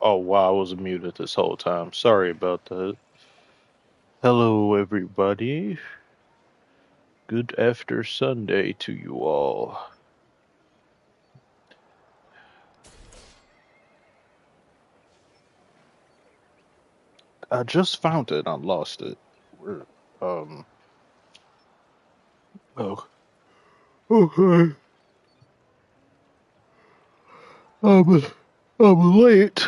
Oh wow, I was muted this whole time. Sorry about that. Hello, everybody. Good after Sunday to you all. I just found it. I lost it. Where? Um. Oh. Okay. I'm I'm late.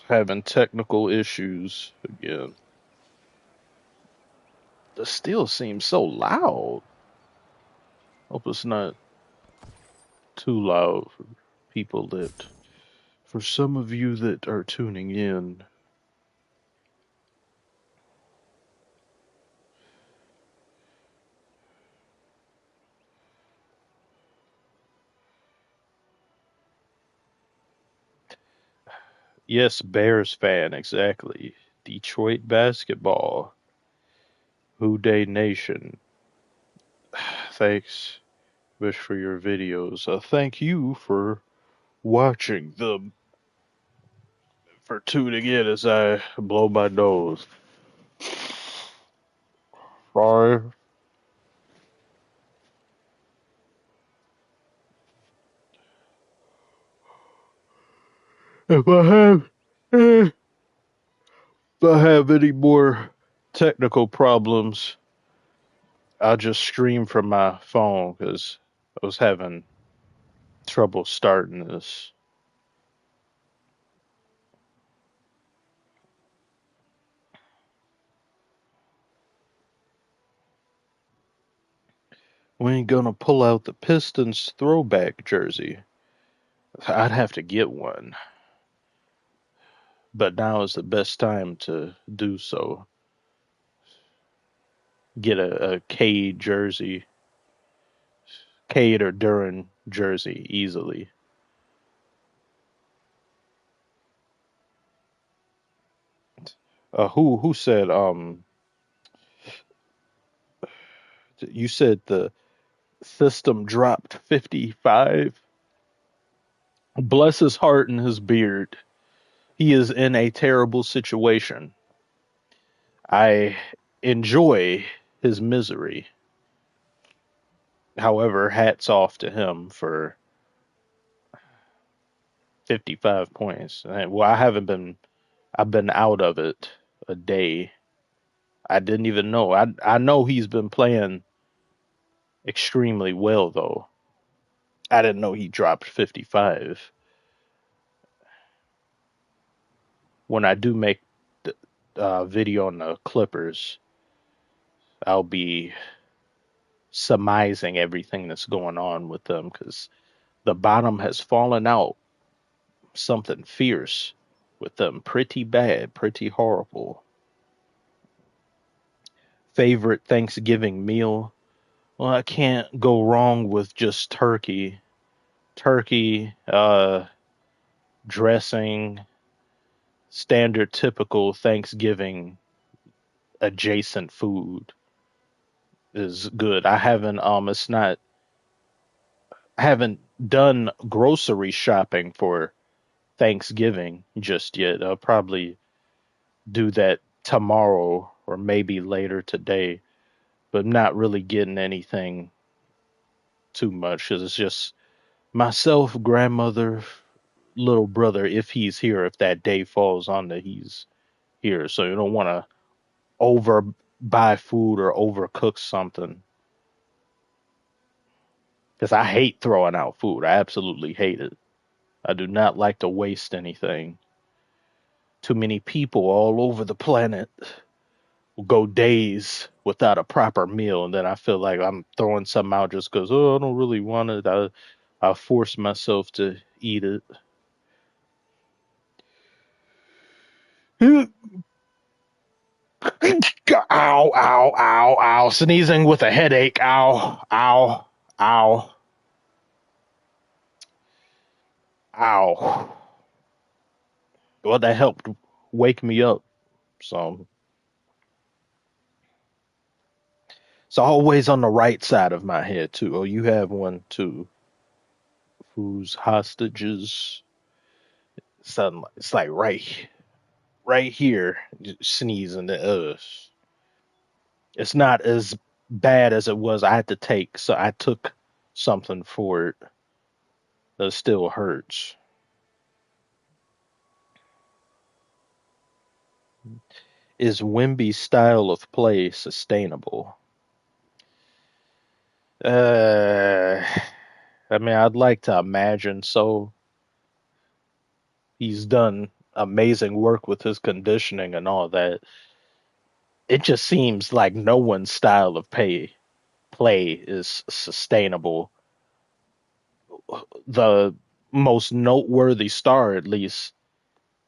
Having technical issues again. The still seems so loud. Hope it's not too loud for people that. For some of you that are tuning in. Yes, Bears fan, exactly. Detroit basketball. Who Dey Nation. Thanks, Wish, for your videos. Thank you for watching them, for tuning in as I blow my nose. Sorry. If I have, if I have any more technical problems, I'll just stream from my phone because I was having trouble starting this. We ain't gonna pull out the Pistons throwback jersey. I'd have to get one, but now is the best time to do so. Get a Cade jersey, Cade or Duran jersey easily. Who said you said the system dropped 55? Bless his heart and his beard. He is in a terrible situation. I enjoy his misery. However, hats off to him for 55 points. Well, I've been out of it a day. I didn't even know. I know he's been playing extremely well though. I didn't know he dropped 55. When I do make the video on the Clippers, I'll be surmising everything that's going on with them because the bottom has fallen out something fierce with them. Pretty bad, pretty horrible. Favorite Thanksgiving meal? Well, I can't go wrong with just turkey. Turkey, dressing, standard typical Thanksgiving adjacent food is good. I haven't done grocery shopping for Thanksgiving just yet. I'll probably do that tomorrow or maybe later today, but not really getting anything too much because it's just myself, grandmother, little brother, if he's here, if that day falls on that he's here. So you don't want to over buy food or overcook something because I hate throwing out food. I absolutely hate it. I do not like to waste anything. Too many people all over the planet will go days without a proper meal, and then I feel like I'm throwing something out just because, oh, I don't really want it. I force myself to eat it. Ow, ow, ow, ow. Sneezing with a headache. Ow, ow, ow, ow. Well, that helped wake me up. So it's always on the right side of my head too. Oh, you have one too. Whose hostages? Suddenly, it's like right here, sneezing. It's not as bad as it was. I had to take, so I took something for it. It still hurts. Is Wimby's style of play sustainable? Uh, I mean, I'd like to imagine so. He's done amazing work with his conditioning and all that. It just seems like no one's style of play is sustainable. The most noteworthy star, at least,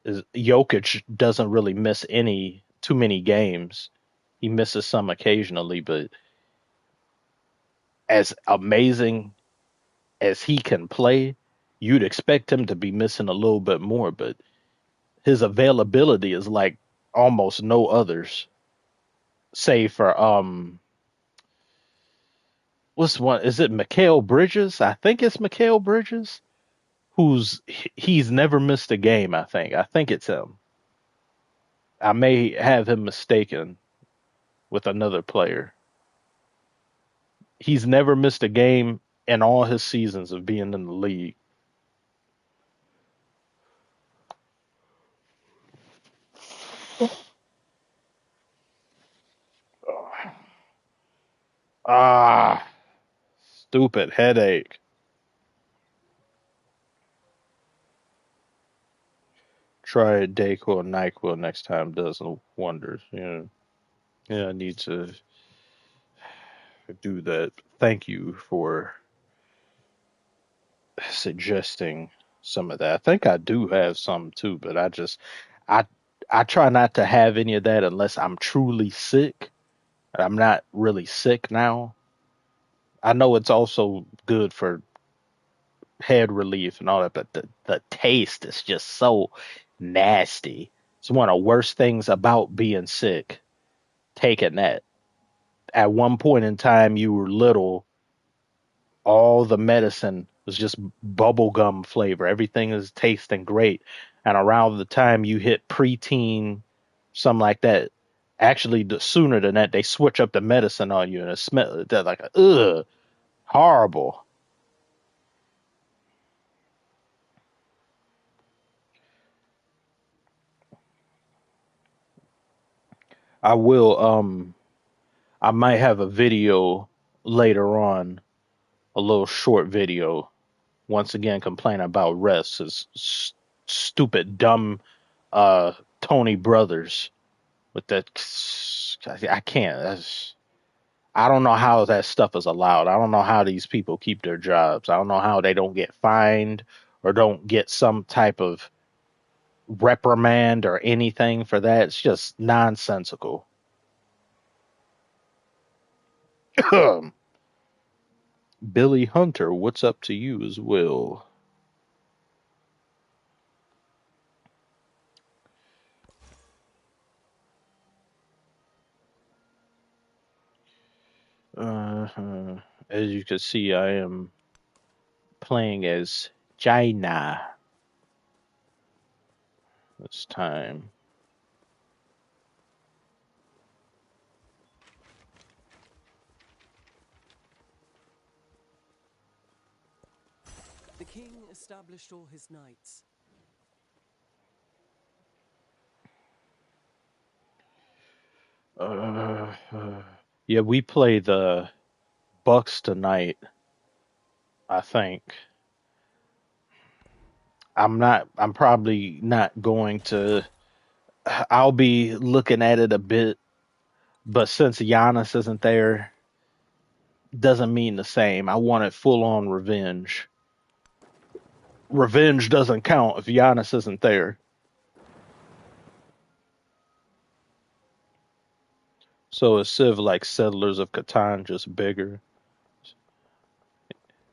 is Jokic. Doesn't really miss any too many games. He misses some occasionally, but as amazing as he can play, you'd expect him to be missing a little bit more. But his availability is like almost no others, save for what's one? Is it Mikal Bridges? I think it's Mikal Bridges. He's never missed a game. I think it's him. I may have him mistaken with another player. He's never missed a game in all his seasons of being in the league. Ah, stupid headache. Try Dayquil, Nyquil next time. Does wonders. Yeah, I need to do that. Thank you for suggesting some of that. I think I do have some too, but I I try not to have any of that unless I'm truly sick. I'm not really sick now. I know it's also good for head relief and all that, but the taste is just so nasty. It's one of the worst things about being sick. Taking that. At one point in time, you were little, all the medicine was just bubblegum flavor. Everything is tasting great. And around the time you hit preteen, something like that, actually, sooner than that, they switch up the medicine on you and it smells like, ugh, horrible. I will, I might have a video later on, a little short video, once again complaining about rest. Is stupid, dumb, Tony Brothers with that. I can't. I don't know how that stuff is allowed. I don't know how these people keep their jobs. I don't know how they don't get fined or don't get some type of reprimand or anything for that. It's just nonsensical. Billy Hunter, what's up to you as well? Uh, as you can see, I am playing as Jaina this time. The king established all his knights. Yeah, we play the Bucks tonight, I think. I'm probably not going to. I'll be looking at it a bit, but since Giannis isn't there, doesn't mean the same. I want it full on revenge. Revenge doesn't count if Giannis isn't there. So it's Civ like Settlers of Catan, just bigger.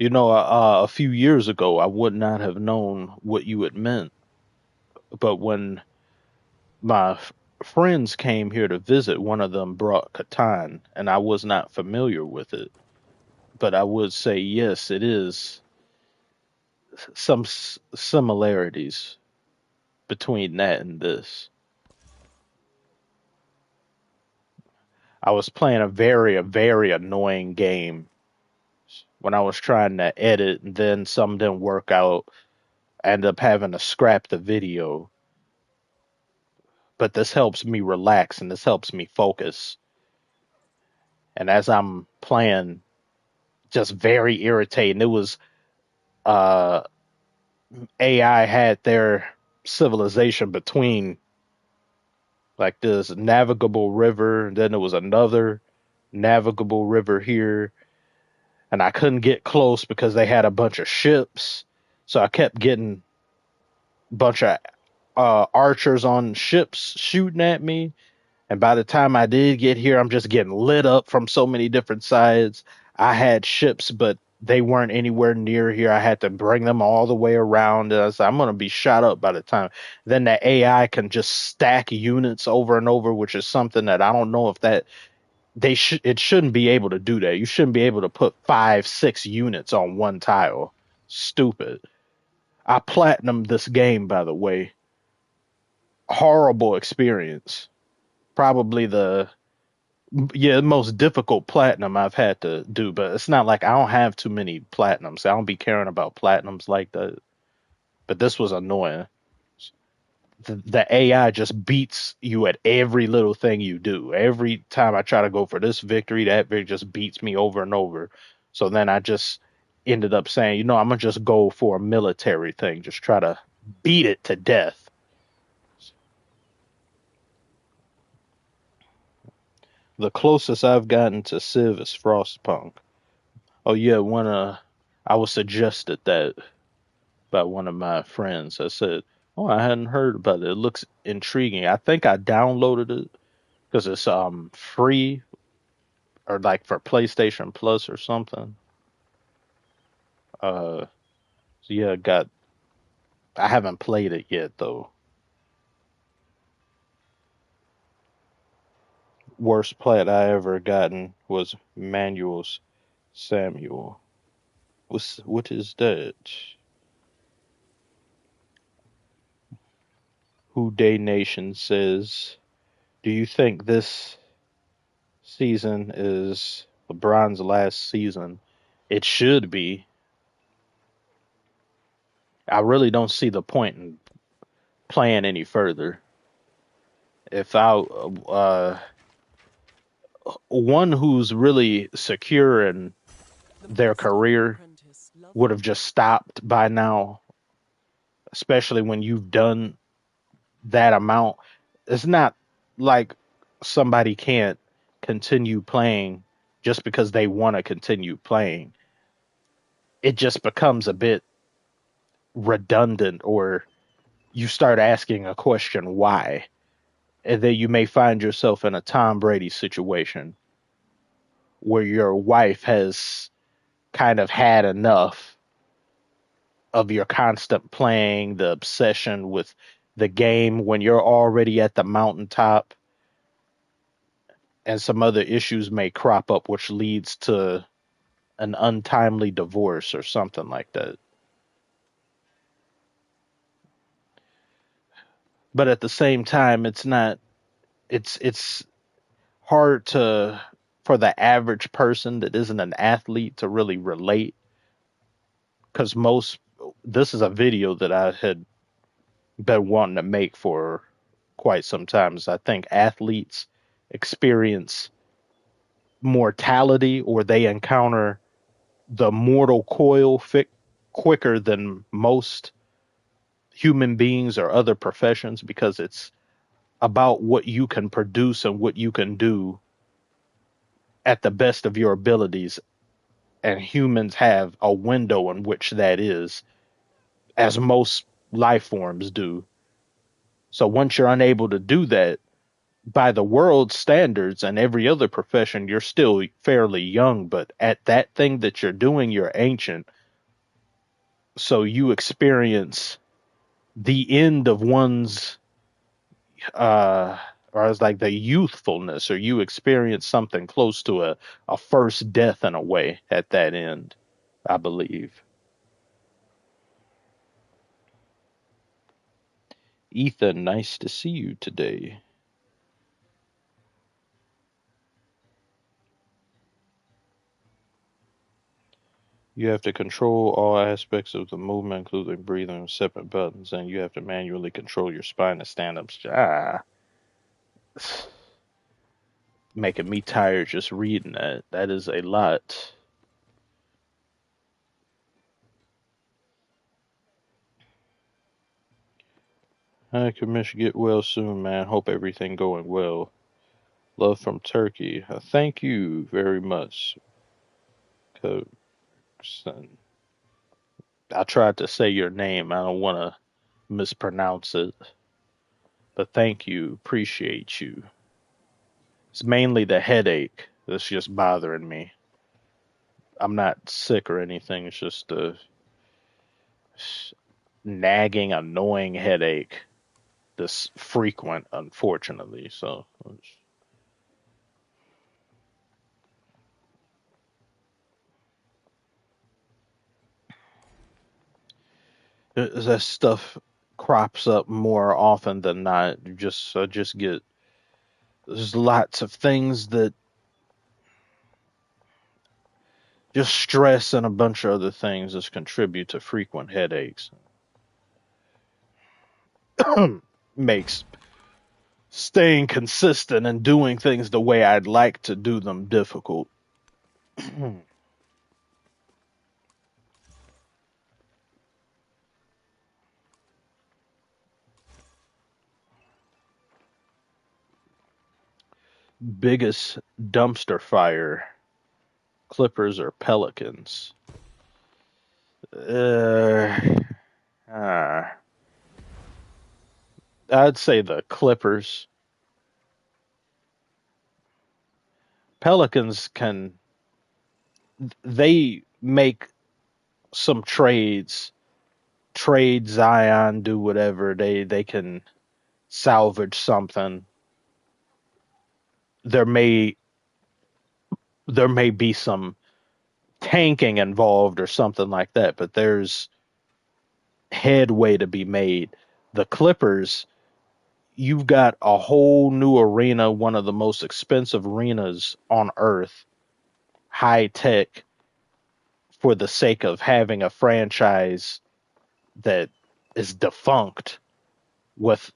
A few years ago, I would not have known what you had meant. But when my friends came here to visit, one of them brought Catan, and I was not familiar with it. But I would say, yes, it is some similarities. between that and this. I was playing a very annoying game when I was trying to edit, and then some didn't work out. I ended up having to scrap the video. But this helps me relax and this helps me focus. And as I'm playing, just very irritating. It was uh AI had their civilization between like this navigable river, and then there was another navigable river here, and I couldn't get close because they had a bunch of ships. So I kept getting a bunch of archers on ships shooting at me. And by the time I did get here, I'm just getting lit up from so many different sides. I had ships, but they weren't anywhere near here. I had to bring them all the way around. And I was like, I'm going to be shot up by the time. Then the AI can just stack units over and over, which is something that I don't know if that it shouldn't be able to do that. You shouldn't be able to put 5, 6 units on one tile. Stupid. I platinumed this game, by the way. Horrible experience. Probably the most difficult platinum I've had to do, but it's not like I don't have too many platinums. I don't be caring about platinums like that. But this was annoying. The AI just beats you at every little thing you do. Every time I try to go for this victory, that victory just beats me over and over. So then I just ended up saying, I'm gonna just go for a military thing, just try to beat it to death. The closest I've gotten to Civ is Frostpunk. Oh yeah, I was suggested that by one of my friends. I said, "Oh, I hadn't heard about it. It looks intriguing." I think I downloaded it because it's free or like for PlayStation Plus or something. So yeah, got I haven't played it yet though. Worst plat I ever gotten was Manuel's Samuel. What is that? Who Day Nation says, "Do you think this season is LeBron's last season?" It should be. I really don't see the point in playing any further. If one who's really secure in The their master career apprentice would loved have just stopped by now, especially when you've done that amount. It's not like somebody can't continue playing just because they want to continue playing. It just becomes a bit redundant, or you start asking a question why, and then you may find yourself in a Tom Brady situation where your wife has kind of had enough of your constant playing, the obsession with the game when you're already at the mountaintop, and some other issues may crop up, which leads to an untimely divorce or something like that. But at the same time, it's not. It's hard to for the average person that isn't an athlete to really relate because most this is a video that I had been wanting to make for quite some time. I think athletes experience mortality, or they encounter the mortal coil quicker than most human beings or other professions, because it's about what you can produce and what you can do at the best of your abilities. And humans have a window in which that is, as most life forms do. So once you're unable to do that, by the world's standards and every other profession, you're still fairly young, but at that thing that you're doing, you're ancient. So you experience the end of one's, uh, or it's like the youthfulness, or you experience something close to a first death in a way at that end, I believe. Ethan, nice to see you today. You have to control all aspects of the movement, including breathing with separate buttons, and you have to manually control your spine to stand up. Making me tired just reading that. That is a lot. Hi, Commissioner. Get well soon, man. Hope everything going well. Love from Turkey. Thank you very much. I tried to say your name. I don't want to mispronounce it, but thank you. Appreciate you. It's mainly the headache that's just bothering me. I'm not sick or anything. It's just a nagging, annoying headache that's frequent, unfortunately. So that stuff crops up more often than not. I just get there's lots of things that just stress and a bunch of other things that contribute to frequent headaches. Makes staying consistent and doing things the way I'd like to do them difficult. Biggest dumpster fire, Clippers or Pelicans? Uh, uh, I'd say the Clippers. Pelicans they make some trade Zion, do whatever. They can salvage something. There may there may be some tanking involved or something like that, but there's headway to be made. The Clippers, you've got a whole new arena, one of the most expensive arenas on earth, high tech, for the sake of having a franchise that is defunct with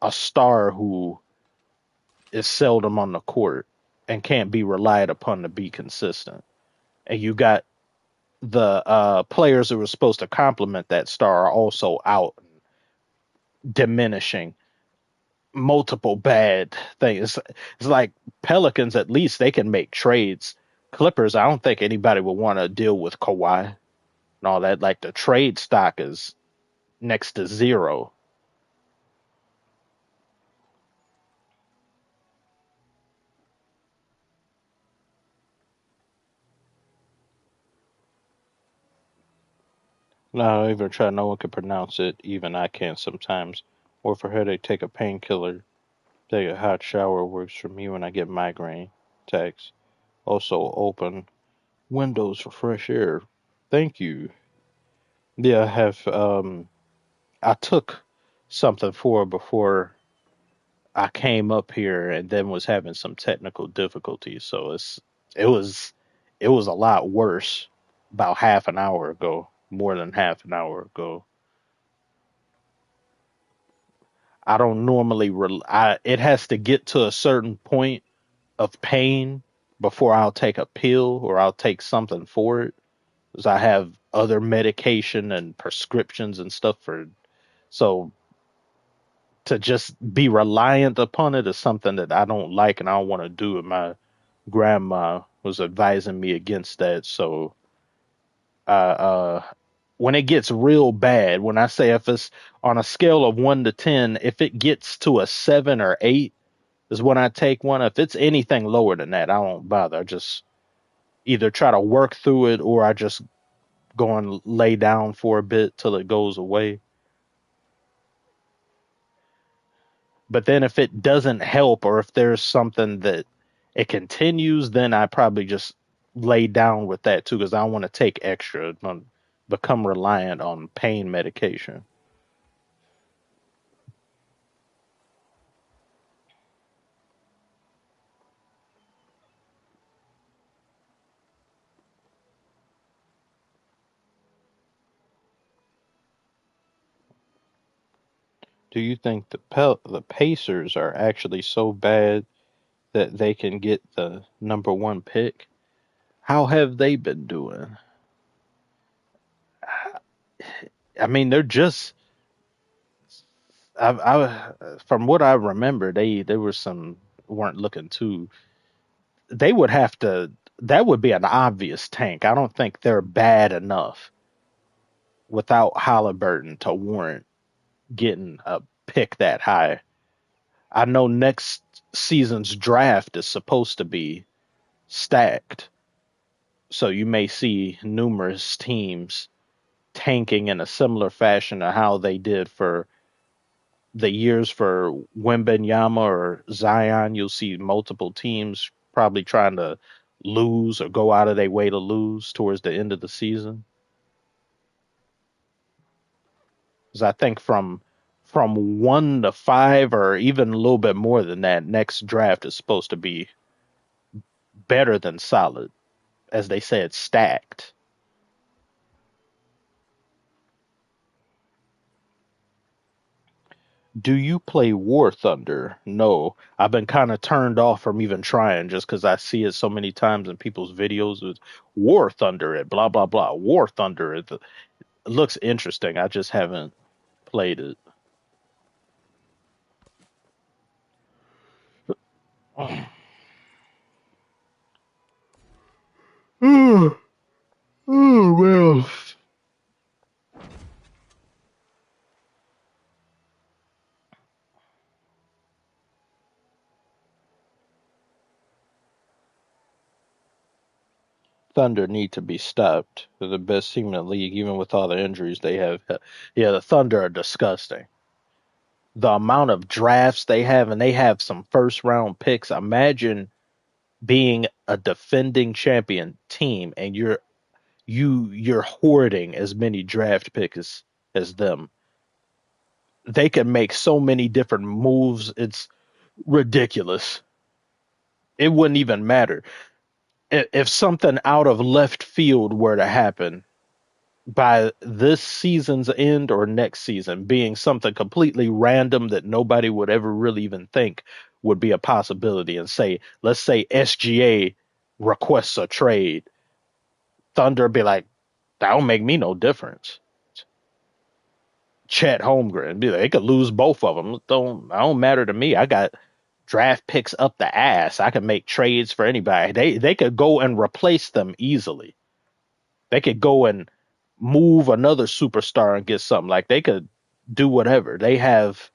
a star who is seldom on the court and can't be relied upon to be consistent. And you got the players who were supposed to complement that star are also out, diminishing multiple bad things. It's like Pelicans, at least they can make trades. Clippers, I don't think anybody would want to deal with Kawhi and all that. Like the trade stock is next to zero. No, even try. No one can pronounce it. Even I can't sometimes. Or for headache, take a painkiller. Take a hot shower works for me when I get migraine attacks. Also, open windows for fresh air. Thank you. Yeah, I have. I took something for before I came up here, and then was having some technical difficulties. So it was it was a lot worse about half an hour ago, more than half an hour ago. I don't normally it has to get to a certain point of pain before I'll take a pill or I'll take something for it, because I have other medication and prescriptions and stuff for. So to just be reliant upon it is something that I don't like and I don't want to do. And my grandma was advising me against that. So when it gets real bad, when I say if it's on a scale of 1 to 10, if it gets to a 7 or 8, is when I take one. If it's anything lower than that, I don't bother. I just either try to work through it or I just go and lay down for a bit till it goes away. But then if it doesn't help or if there's something that it continues, then I probably just lay down with that too, because I don't want to take extra and become reliant on pain medication. Do you think the Pacers are actually so bad that they can get the number one pick? How have they been doing? I mean, they're just. From what I remember, they were some weren't looking too. They would have to. That would be an obvious tank. I don't think they're bad enough without Halliburton to warrant getting a pick that high. I know next season's draft is supposed to be stacked, so you may see numerous teams tanking in a similar fashion to how they did for the years for Wembenyama or Zion. You'll see multiple teams probably trying to lose or go out of their way to lose towards the end of the season. Because I think from 1 to 5 or even a little bit more than that, next draft is supposed to be better than solid, as they said, stacked. Do you play War Thunder? No, I've been kind of turned off from even trying just because I see it so many times in people's videos with War Thunder at blah blah blah. War Thunder it looks interesting. I just haven't played it. Oh, oh well. Thunder need to be stopped. They're the best team in the league, even with all the injuries they have. Yeah, the Thunder are disgusting. The amount of drafts they have, and they have some first round picks. Imagine being a defending champion team and you're hoarding as many draft picks as them. They can make so many different moves. It's ridiculous. It wouldn't even matter if something out of left field were to happen by this season's end or next season, being something completely random that nobody would ever really even think would be a possibility. And say, let's say SGA requests a trade, Thunder be like, that don't make me no difference. Chet Holmgren be like, they could lose both of them. Don't matter to me. I got draft picks up the ass. I can make trades for anybody. They could go and replace them easily. They could go and move another superstar and get something. Like they could do whatever. They have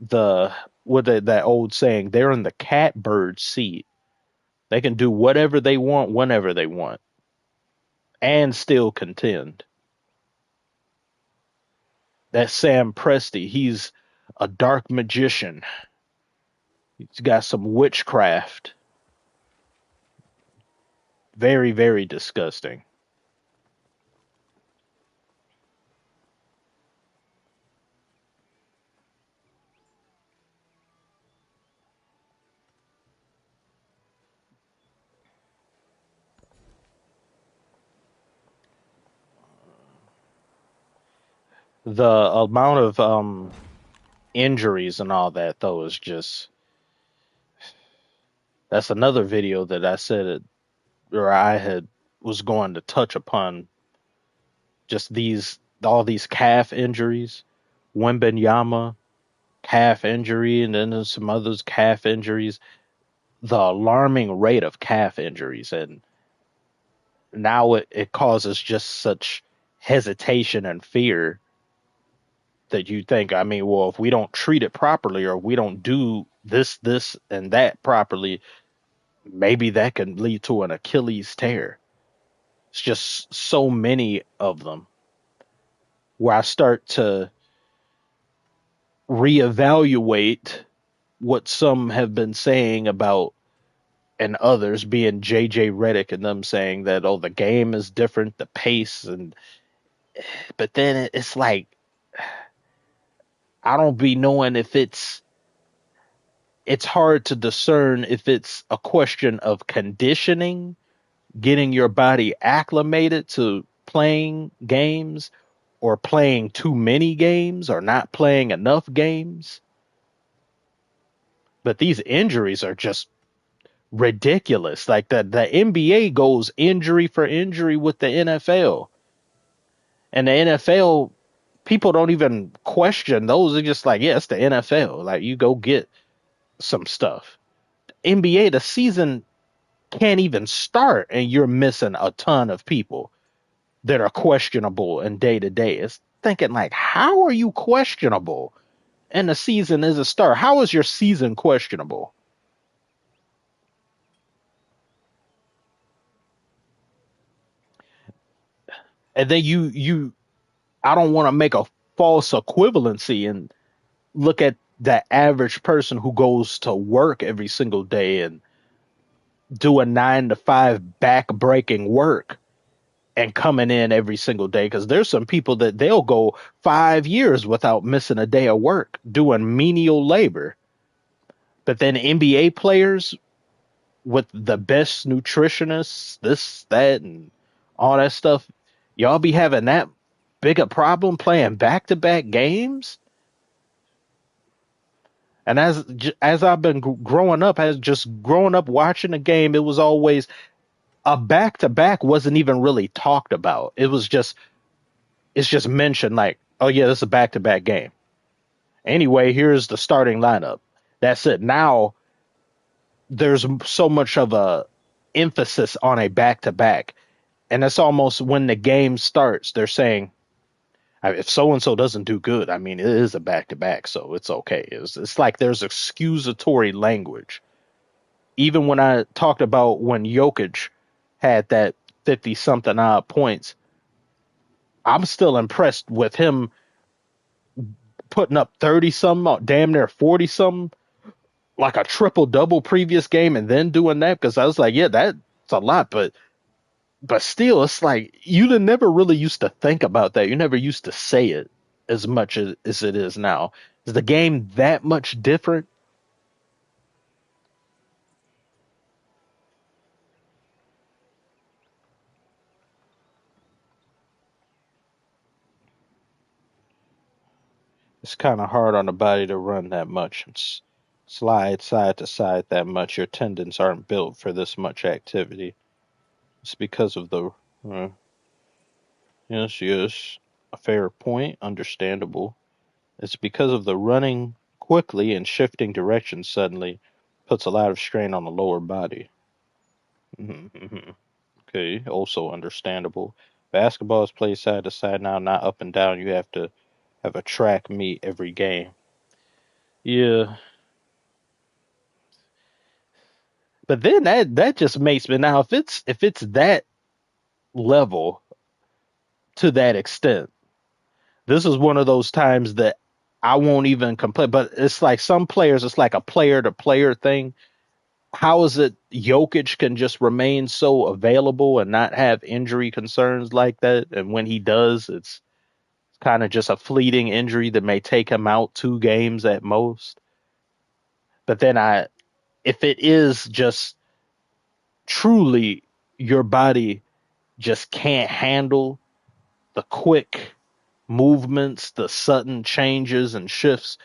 the that old saying, they're in the catbird seat. They can do whatever they want whenever they want and still contend. That Sam Presti, he's a dark magician. He's got some witchcraft. Very, very disgusting. The amount of injuries and all that though is just, that's another video that I said it, or I had was going to touch upon, just these all these calf injuries. Wembenyama calf injury, and then there's some others calf injuries. The alarming rate of calf injuries, and now it causes just such hesitation and fear that you think, I mean, well, if we don't treat it properly or we don't do this, and that properly, maybe that can lead to an Achilles tear. It's just so many of them where I start to reevaluate what some have been saying about, and others being JJ Redick and them saying that, oh, the game is different, the pace, and but then it's like I don't be knowing if it's hard to discern if it's a question of conditioning, getting your body acclimated to playing games, or playing too many games or not playing enough games. But these injuries are just ridiculous. Like the NBA goes injury for injury with the NFL. And the NFL, people don't even question those. They're just like, yeah, it's the NFL. Like, you go get some stuff. NBA, the season can't even start, and you're missing a ton of people that are questionable in day to day. It's thinking, like, how are you questionable? And the season is a start. How is your season questionable? And then I don't want to make a false equivalency and look at the average person who goes to work every single day and do a 9 to 5 back breaking work and coming in every single day. Because there's some people that they'll go 5 years without missing a day of work doing menial labor. But then NBA players with the best nutritionists, this, that, and all that stuff, y'all be having that big a problem playing back to back games. And as I've been growing up, as just growing up watching the game, it was always a back to back wasn't even really talked about. It's just mentioned like, oh yeah, this is a back to back game. Anyway, here's the starting lineup. That's it. Now there's so much of a emphasis on a back to back, and that's almost when the game starts. They're saying, if so and so doesn't do good, I mean, it is a back to back, so it's okay. It's like there's excusatory language. Even when I talked about when Jokic had that 50 something odd points, I'm still impressed with him putting up 30 something, damn near 40 something, like a triple double previous game, and then doing that because I was like, yeah, that's a lot, but still, it's like you never really used to think about that. You never used to say it as much as it is now. Is the game that much different? It's kind of hard on the body to run that much and slide side to side that much. Your tendons aren't built for this much activity. It's because of the. Uh, yes, yes, a fair point, understandable. It's because of the running quickly and shifting directions suddenly puts a lot of strain on the lower body. Mm-hmm. Okay, also understandable. Basketball is played side to side now, not up and down. You have to have a track meet every game. Yeah, but then that just makes me now if it's that level to that extent, this is one of those times that I won't even complain. But it's like some players, it's like a player to player thing. How is it Jokic can just remain so available and not have injury concerns like that? And when he does, it's kind of just a fleeting injury that may take him out 2 games at most. But then if it is just truly your body just can't handle the quick movements, the sudden changes and shifts,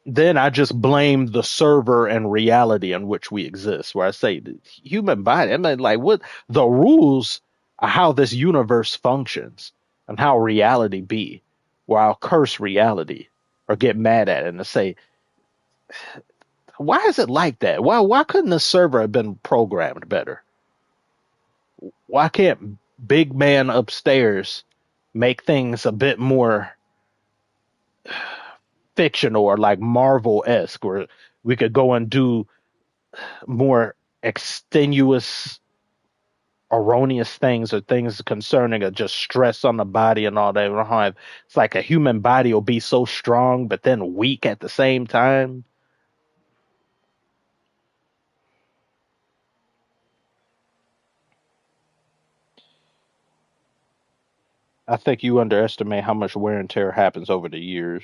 then I just blame the server and reality in which we exist. Where I say the human body, I mean, like what the rules are how this universe functions and how reality be. Where I'll curse reality or get mad at it and say, why is it like that? Why couldn't the server have been programmed better? Why can't big man upstairs make things a bit more fictional or like Marvel esque, where we could go and do more extenuous, erroneous things or things concerning just stress on the body and all that. It's like a human body will be so strong, but then weak at the same time. I think you underestimate how much wear and tear happens over the years.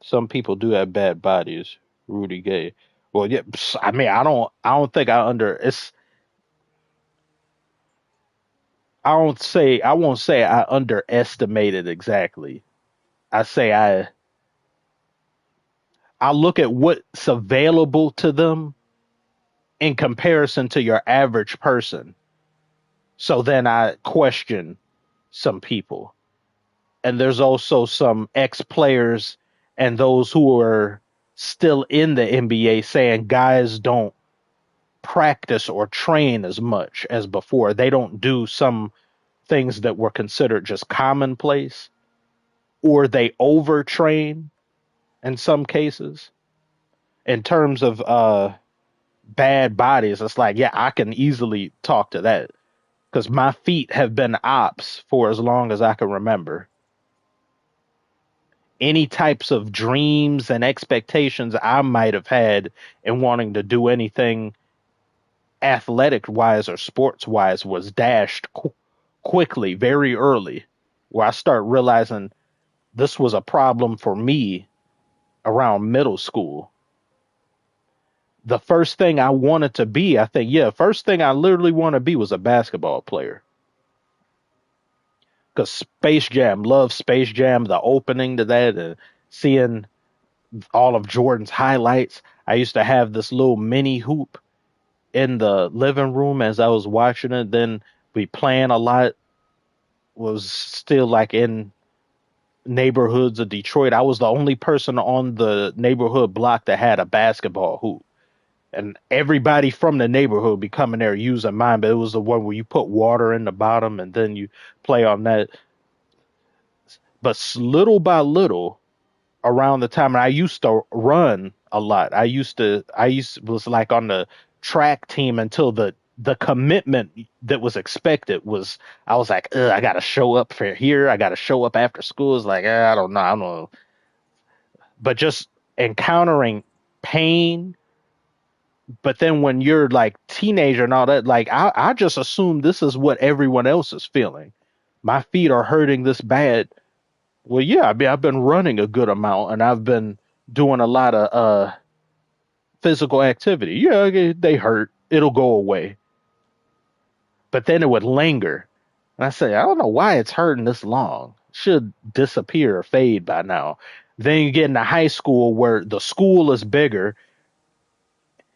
Some people do have bad bodies. Rudy Gay. Well, yeah. I mean, I don't think I under. It's I won't say I underestimated exactly. I say I look at what's available to them in comparison to your average person. So then I question some people. And there's also some ex players and those who are still in the NBA saying guys don't practice or train as much as before. They don't do some things that were considered just commonplace, or they overtrain in some cases. In terms of bad bodies, it's like, yeah, I can easily talk to that because my feet have been ops for as long as I can remember. Any types of dreams and expectations I might have had in wanting to do anything athletic wise or sports wise was dashed quickly, very early, where I start realizing this was a problem for me around middle school. The first thing I wanted to be, I think, yeah, first thing I literally want to be was a basketball player. Because Space Jam, love Space Jam, the opening to that, seeing all of Jordan's highlights. I used to have this little mini hoop in the living room as I was watching it. Then we playing a lot, was still like in neighborhoods of Detroit. I was the only person on the neighborhood block that had a basketball hoop. And everybody from the neighborhood would be coming there using mine, but it was the one where you put water in the bottom and then you play on that. But little by little, around the time, and I used to run a lot. I used was like on the track team until the commitment that was expected was, I was like, I gotta show up for here. I gotta show up after school. It's like, I don't know, I don't know. But just encountering pain. But then when you're like teenager and all that, like I just assume this is what everyone else is feeling. My feet are hurting this bad. Well, yeah, I mean, I've been running a good amount and I've been doing a lot of physical activity. Yeah, okay, they hurt. It'll go away. But then it would linger. And I say, I don't know why it's hurting this long. It should disappear or fade by now. Then you get into high school where the school is bigger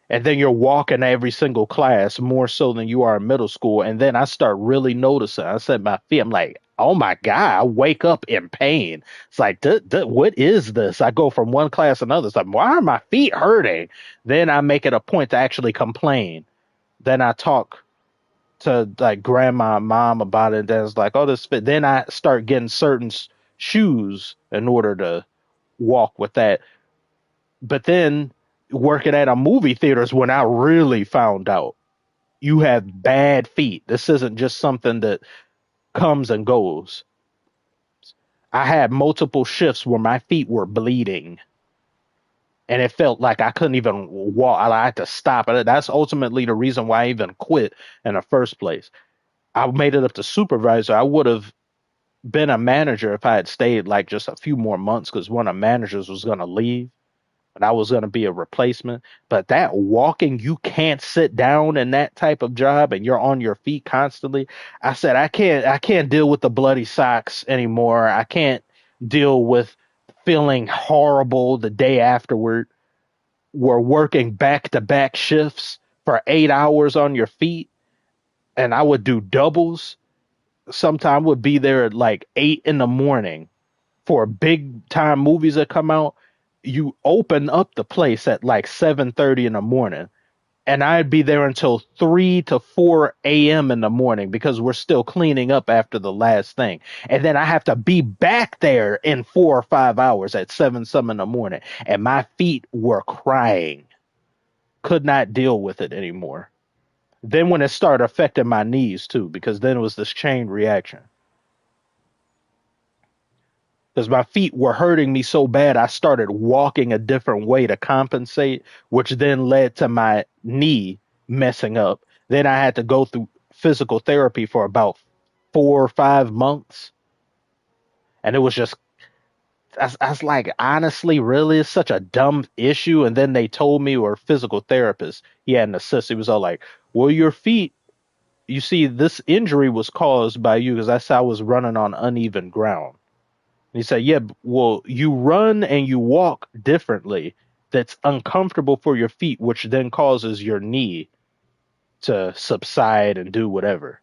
and then you're walking every single class more so than you are in middle school. And then I start really noticing. I said my feet. I'm like, oh my god! I wake up in pain. It's like, what is this? I go from one class to another. It's like, why are my feet hurting? Then I make it a point to actually complain. Then I talk to like grandma and mom about it. And then it's like, oh, this fit. Then I start getting certain shoes in order to walk with that. But then working at a movie theater is when I really found out you have bad feet. This isn't just something that comes and goes. I had multiple shifts where my feet were bleeding and it felt like I couldn't even walk. I had to stop. And that's ultimately the reason why I even quit in the first place. I made it up to supervisor. I would have been a manager if I had stayed like just a few more months because one of the managers was going to leave and I was going to be a replacement. But that walking, you can't sit down in that type of job and you're on your feet constantly. I said, I can't deal with the bloody socks anymore. I can't deal with feeling horrible the day afterward. We're working back to back shifts for 8 hours on your feet. And I would do doubles. Sometime would be there at like 8 in the morning for big time movies that come out. You open up the place at like 7:30 in the morning and I'd be there until 3 to 4 a.m. in the morning because we're still cleaning up after the last thing. And then I have to be back there in 4 or 5 hours at 7 some in the morning. And my feet were crying. Could not deal with it anymore. Then when it started affecting my knees too, because then it was this chain reaction. Because my feet were hurting me so bad, I started walking a different way to compensate, which then led to my knee messing up. Then I had to go through physical therapy for about 4 or 5 months. And it was just, I was like, honestly, really, it's such a dumb issue. And then they told me, or physical therapist, he had an assist. He was all like, well, your feet, you see, this injury was caused by you because I said I was running on uneven ground. And he said, yeah, well, you run and you walk differently. That's uncomfortable for your feet, which then causes your knee to subside and do whatever.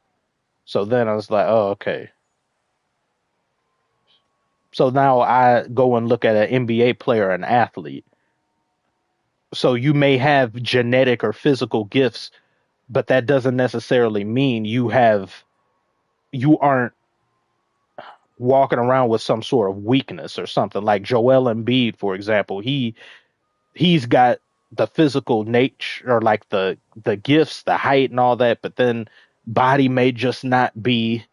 So then I was like, oh, okay. So now I go and look at an NBA player, an athlete. So you may have genetic or physical gifts, but that doesn't necessarily mean you aren't walking around with some sort of weakness or something. Like Joel Embiid, for example, he's got the physical nature or like the gifts, the height and all that, but then body may just not be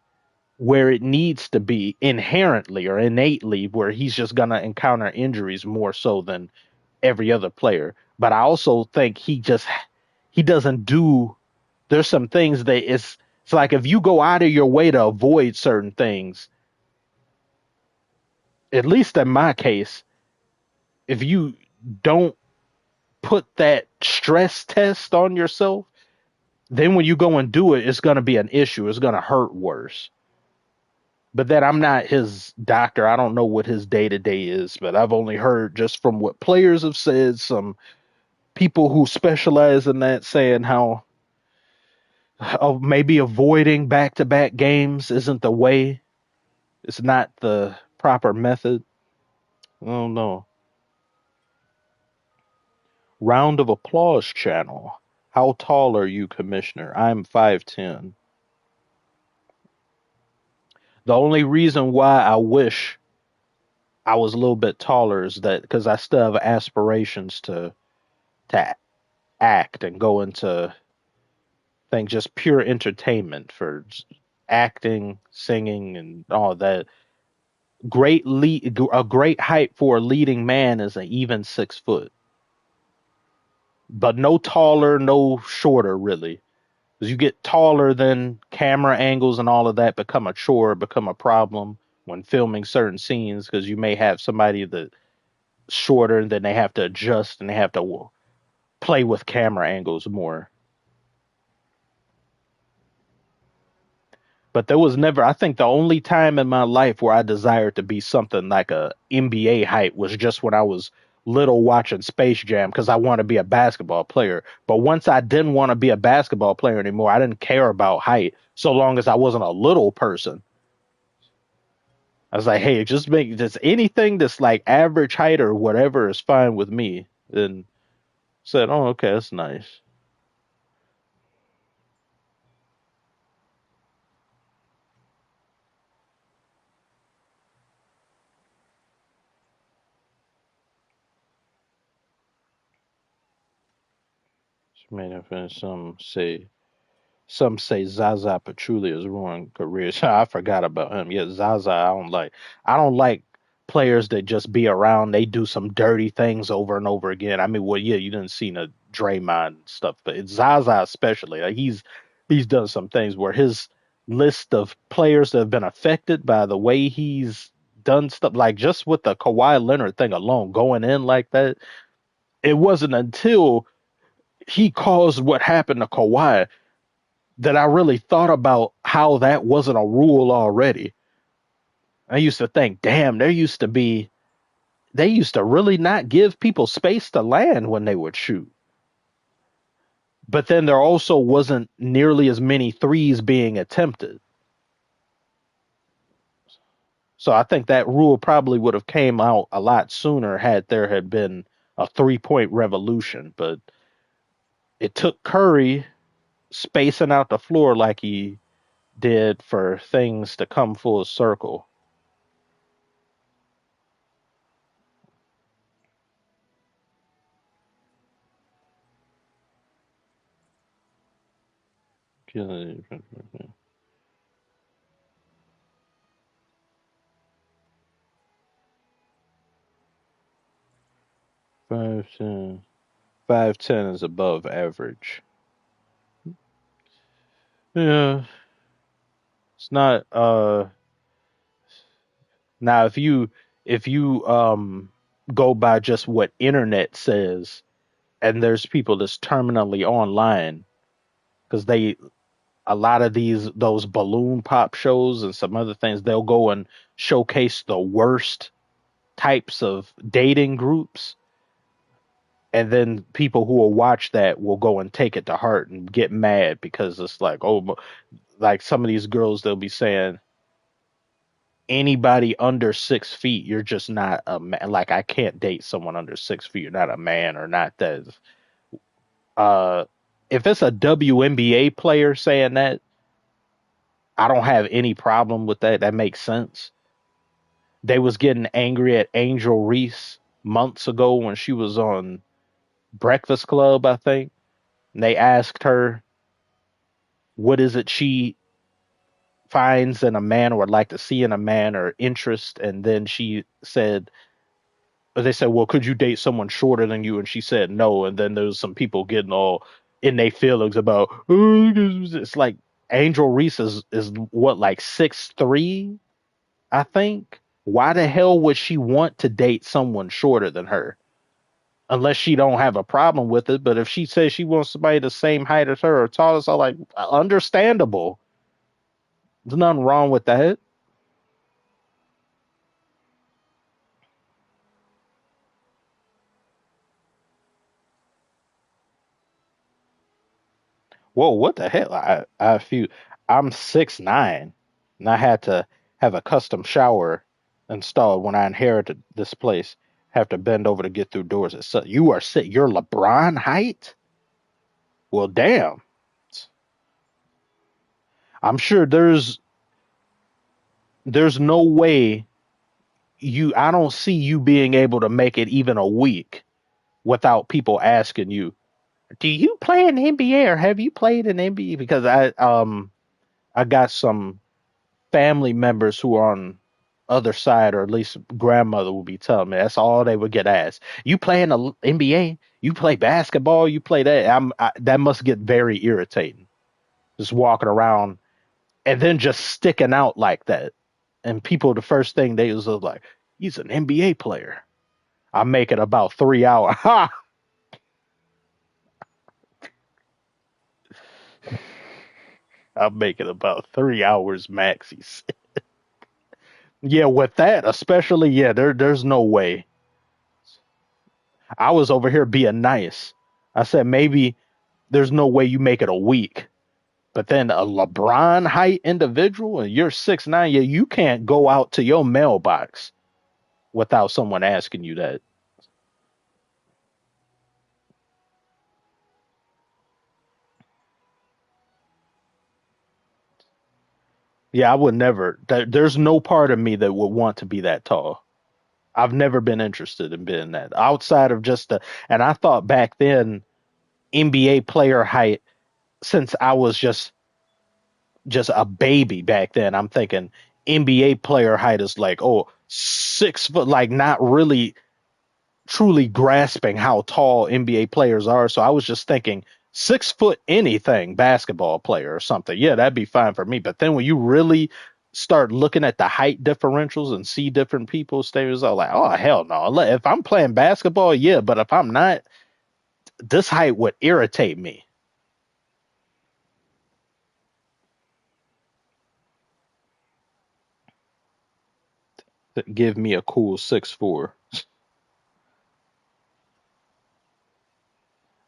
where it needs to be inherently or innately, where he's just gonna encounter injuries more so than every other player. But I also think he doesn't do. There's some things that it's like if you go out of your way to avoid certain things, at least in my case, if you don't put that stress test on yourself, then when you go and do it, it's going to be an issue. It's going to hurt worse. But then I'm not his doctor. I don't know what his day to day is, but I've only heard just from what players have said, some people who specialize in that saying how maybe avoiding back to back games isn't the way. It's not the proper method. I don't know. Round of applause channel. How tall are you, Commissioner? I'm 5'10". The only reason why I wish I was a little bit taller is that because I still have aspirations to act and go into think just pure entertainment for acting, singing, and all that. A great height for a leading man is an even 6 foot, but no taller, no shorter, really. As you get taller, then camera angles and all of that become a chore, become a problem when filming certain scenes because you may have somebody that shorter and then they have to adjust and they have to play with camera angles more. But there was never, I think the only time in my life where I desired to be something like a NBA height was just when I was little watching Space Jam because I want to be a basketball player. But once I didn't want to be a basketball player anymore, I didn't care about height so long as I wasn't a little person. I was like, hey, just anything that's like average height or whatever is fine with me. And said, oh, okay, that's nice. She made up and some say Zaza Pachulia's ruined career. I forgot about him. Yeah, Zaza, I don't like. I don't like players that just be around. They do some dirty things over and over again. I mean, well, yeah, you didn't see the Draymond stuff, but it's Zaza especially. Like he's done some things where his list of players that have been affected by the way he's done stuff, like just with the Kawhi Leonard thing alone, going in like that. It wasn't until he caused what happened to Kawhi that I really thought about how that wasn't a rule already. I used to think, damn, they used to really not give people space to land when they would shoot. But then there also wasn't nearly as many threes being attempted. So I think that rule probably would have came out a lot sooner had there had been a 3 point revolution. But it took Curry spacing out the floor like he did for things to come full circle. Five ten. 5'10" is above average. Yeah, it's not. Now if you go by just what internet says, and there's people that's terminally online because they a lot of those balloon pop shows and some other things, they'll go and showcase the worst types of dating groups, and then people who will watch that will go and take it to heart and get mad because it's like, oh, like some of these girls, they'll be saying anybody under 6 feet, you're just not a man. Like, I can't date someone under 6 feet. You're not a man, or not that. Uh, if it's a WNBA player saying that, I don't have any problem with that. That makes sense. They was getting angry at Angel Reese months ago when she was on Breakfast Club, I think. And they asked her, what is it she finds in a man or would like to see in a man, or interest? And then she said, they said, well, could you date someone shorter than you? And she said no. And then there's some people getting all in their feelings about, oh, it's like Angel Reese is what, like 6'3", I think. Why the hell would she want to date someone shorter than her? Unless she don't have a problem with it. But if she says she wants somebody the same height as her or taller, so like, understandable. There's nothing wrong with that. Whoa, what the hell? I feel I'm 6'9", and I had to have a custom shower installed when I inherited this place. Have to bend over to get through doors. So you are you're LeBron height? Well, damn. I'm sure there's no way I don't see you being able to make it even a week without people asking you, do you play in the NBA or have you played in the NBA? Because I got some family members who are on other side, or at least grandmother would be telling me that's all they would get asked. You play in the NBA? You play basketball? You play that? That must get very irritating. Just walking around and then just sticking out like that. And people, the first thing they was like, he's an NBA player. I make it about 3 hours. Ha! I make it about 3 hours max. He said. Yeah, with that, especially, yeah, there's no way. I was over here being nice. I said maybe there's no way you make it a week. But then a LeBron height individual and you're 6'9", yeah, you can't go out to your mailbox without someone asking you that. Yeah, I would never. There's no part of me that would want to be that tall. I've never been interested in being that. Outside of just the, and I thought back then NBA player height, since I was just a baby back then. I'm thinking NBA player height is like, oh, 6 foot, like not really truly grasping how tall NBA players are. So I was just thinking 6 foot anything basketball player or something. Yeah, that'd be fine for me. But then when you really start looking at the height differentials and see different people's stages, I'm like, oh hell no. If I'm playing basketball, yeah, but if I'm not, this height would irritate me. Give me a cool 6'4".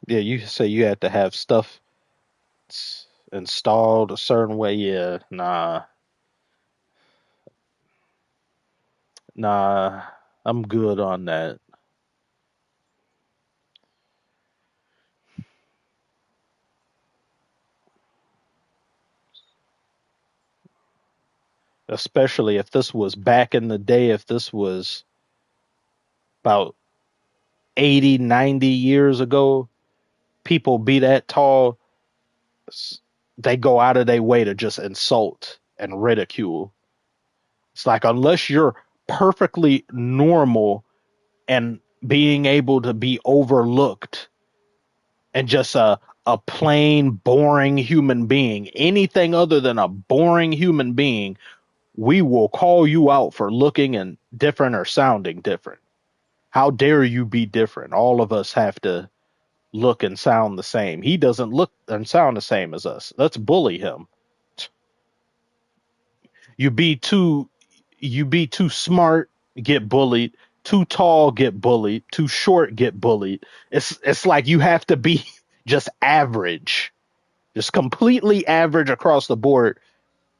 Yeah, you say you had to have stuff installed a certain way. Yeah, nah, I'm good on that. Especially if this was back in the day, if this was about 80, 90 years ago, people be that tall, they go out of their way to just insult and ridicule. It's like, unless you're perfectly normal and being able to be overlooked and just a plain boring human being, anything other than a boring human being, we will call you out for looking and different or sounding different. How dare you be different? All of us have to look and sound the same. He doesn't look and sound the same as us. Let's bully him. You be too you be too smart, get bullied. Too tall, get bullied. Too short, get bullied. It's like you have to be just average, just completely average across the board.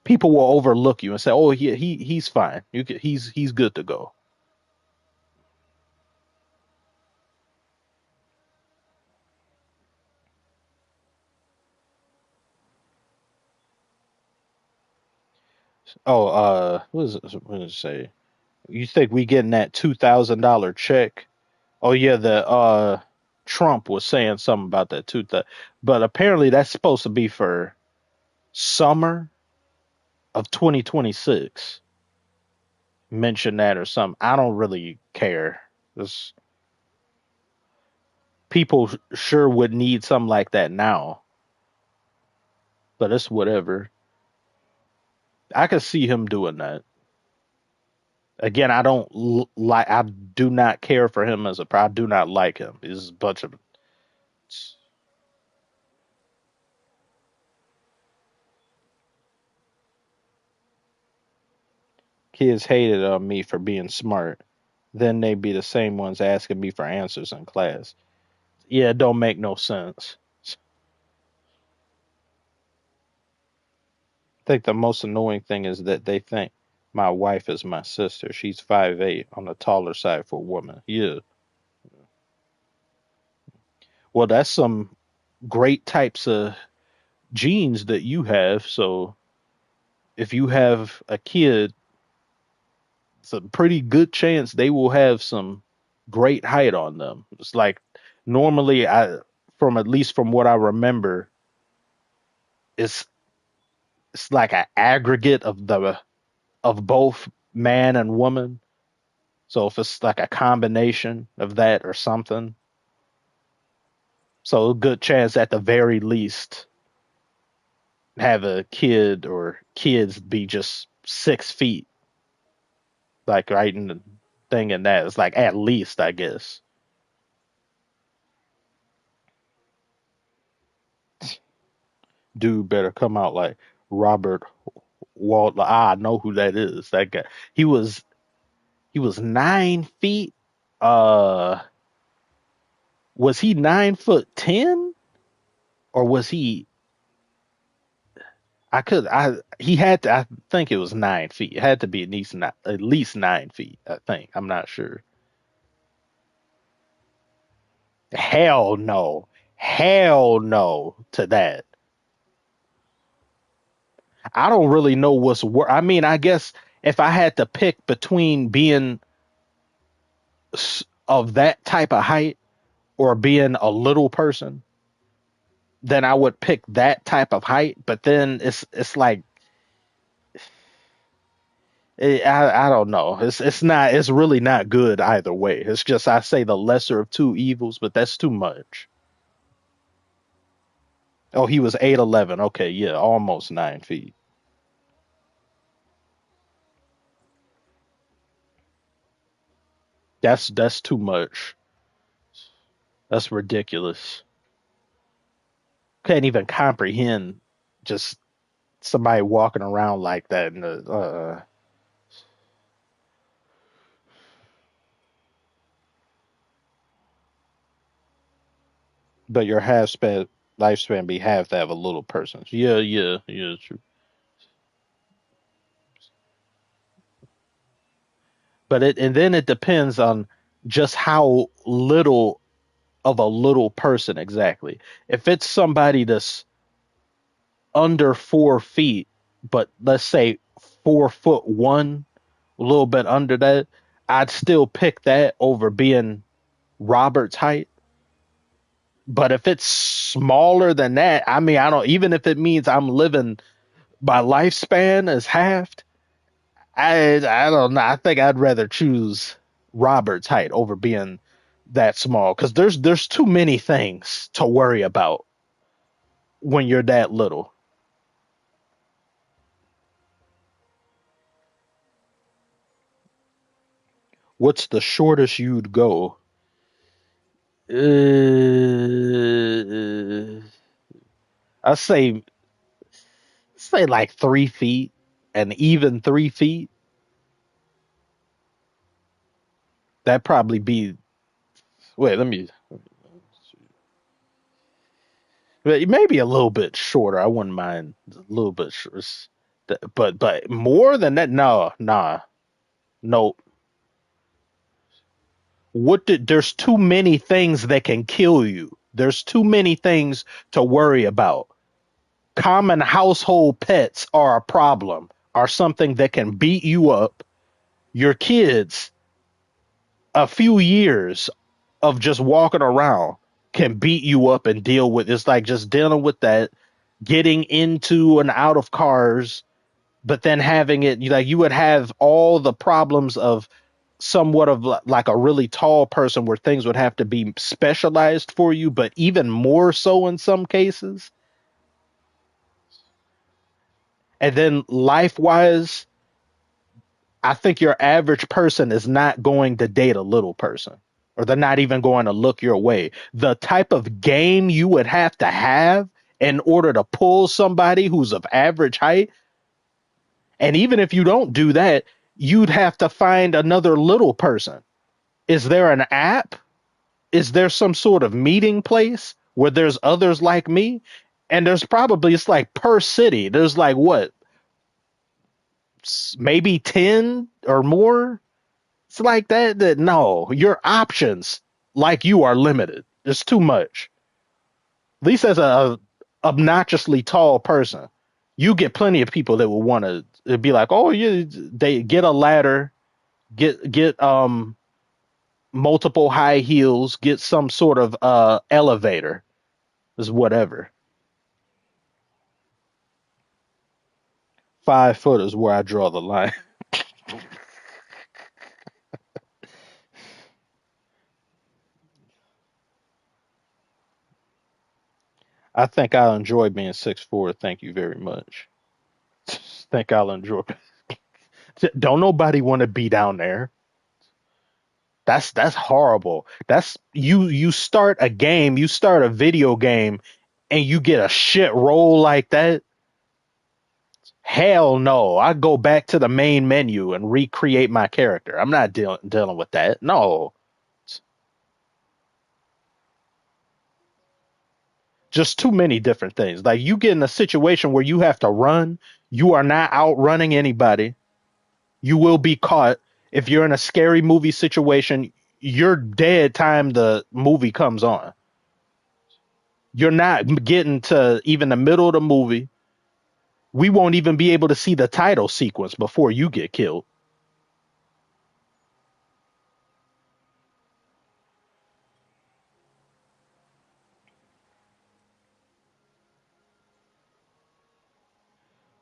People will overlook you and say, "Oh, he's fine. He's good to go." Oh, what does it say? You think we getting that $2,000 check? Oh yeah, the Trump was saying something about that too. But apparently that's supposed to be for summer of 2026. Mention that or something. I don't really care. This people sure would need something like that now, but it's whatever. I could see him doing that. Again, I don't like. I do not care for him as a. I do not like him. He's a bunch of kids hated on me for being smart. Then they be the same ones asking me for answers in class. Yeah, it don't make no sense. I think the most annoying thing is that they think my wife is my sister. She's 5'8" on the taller side for a woman. Yeah. Well, that's some great types of genes that you have. So if you have a kid, it's a pretty good chance they will have some great height on them. It's like normally from at least from what I remember, it's it's like an aggregate of both man and woman. So if it's like a combination of that or something, so a good chance at the very least have a kid or kids be just 6 feet, like right in the thing in that. It's like at least, I guess. Dude better come out like Robert Walt. I know who that is. That guy. He was 9 feet. Uh, was he 9'10" or was he? He had to. I think it was 9 feet. It had to be at least 9 feet. I think. I'm not sure. Hell no. Hell no to that. I don't really know what's worse. I mean, I guess if I had to pick between being of that type of height or being a little person, then I would pick that type of height. But then it's like I don't know. It's really not good either way. It's just I say the lesser of two evils, but that's too much. Oh, he was 8'11". Okay, yeah, almost 9 feet. That's too much. That's ridiculous. Can't even comprehend just somebody walking around like that. But your half span lifespan be half that of a little person's. Yeah, yeah, yeah. True. But then it depends on just how little of a little person exactly. If it's somebody that's under 4 feet, but let's say 4'1", a little bit under that, I'd still pick that over being Robert's height. But if it's smaller than that, I mean, I don't, even if it means I'm living my lifespan is halved, I don't know. I think I'd rather choose Robert's height over being that small because there's too many things to worry about when you're that little. What's the shortest you'd go? I say like 3 feet, and even 3 feet. That probably be. Wait, let me. Maybe a little bit shorter. I wouldn't mind a little bit shorter. But more than that, no, nah, no. There's too many things that can kill you. There's too many things to worry about. Common household pets are a problem, are something that can beat you up. Your kids, a few years of just walking around can beat you up and deal with. It's like just dealing with that, getting into and out of cars, but then having it like you would have all the problems of somewhat of like a really tall person where things would have to be specialized for you, but even more so in some cases. And then life wise, I think your average person is not going to date a little person, or they're not even going to look your way. The type of game you would have in order to pull somebody who's of average height, and even if you don't do that, you'd have to find another little person. Is there an app? Is there some sort of meeting place where there's others like me? And there's probably, it's like per city, there's like what, maybe 10 or more. It's like that no, your options like you are limited. It's too much. At least as a obnoxiously tall person, you get plenty of people that will want to be like, oh, you they get a ladder, get multiple high heels, get some sort of elevator, is whatever. 5 foot is where I draw the line. I think I'll enjoy being 6'4". Thank you very much. Think I'll enjoy. Don't nobody want to be down there. That's horrible. That's you start a game, you start a video game, and you get a shit roll like that. Hell no. I go back to the main menu and recreate my character. I'm not dealing with that. No. Just too many different things. Like you get in a situation where you have to run, you are not outrunning anybody. You will be caught. If you're in a scary movie situation, you're dead time the movie comes on. You're not getting to even the middle of the movie. We won't even be able to see the title sequence before you get killed.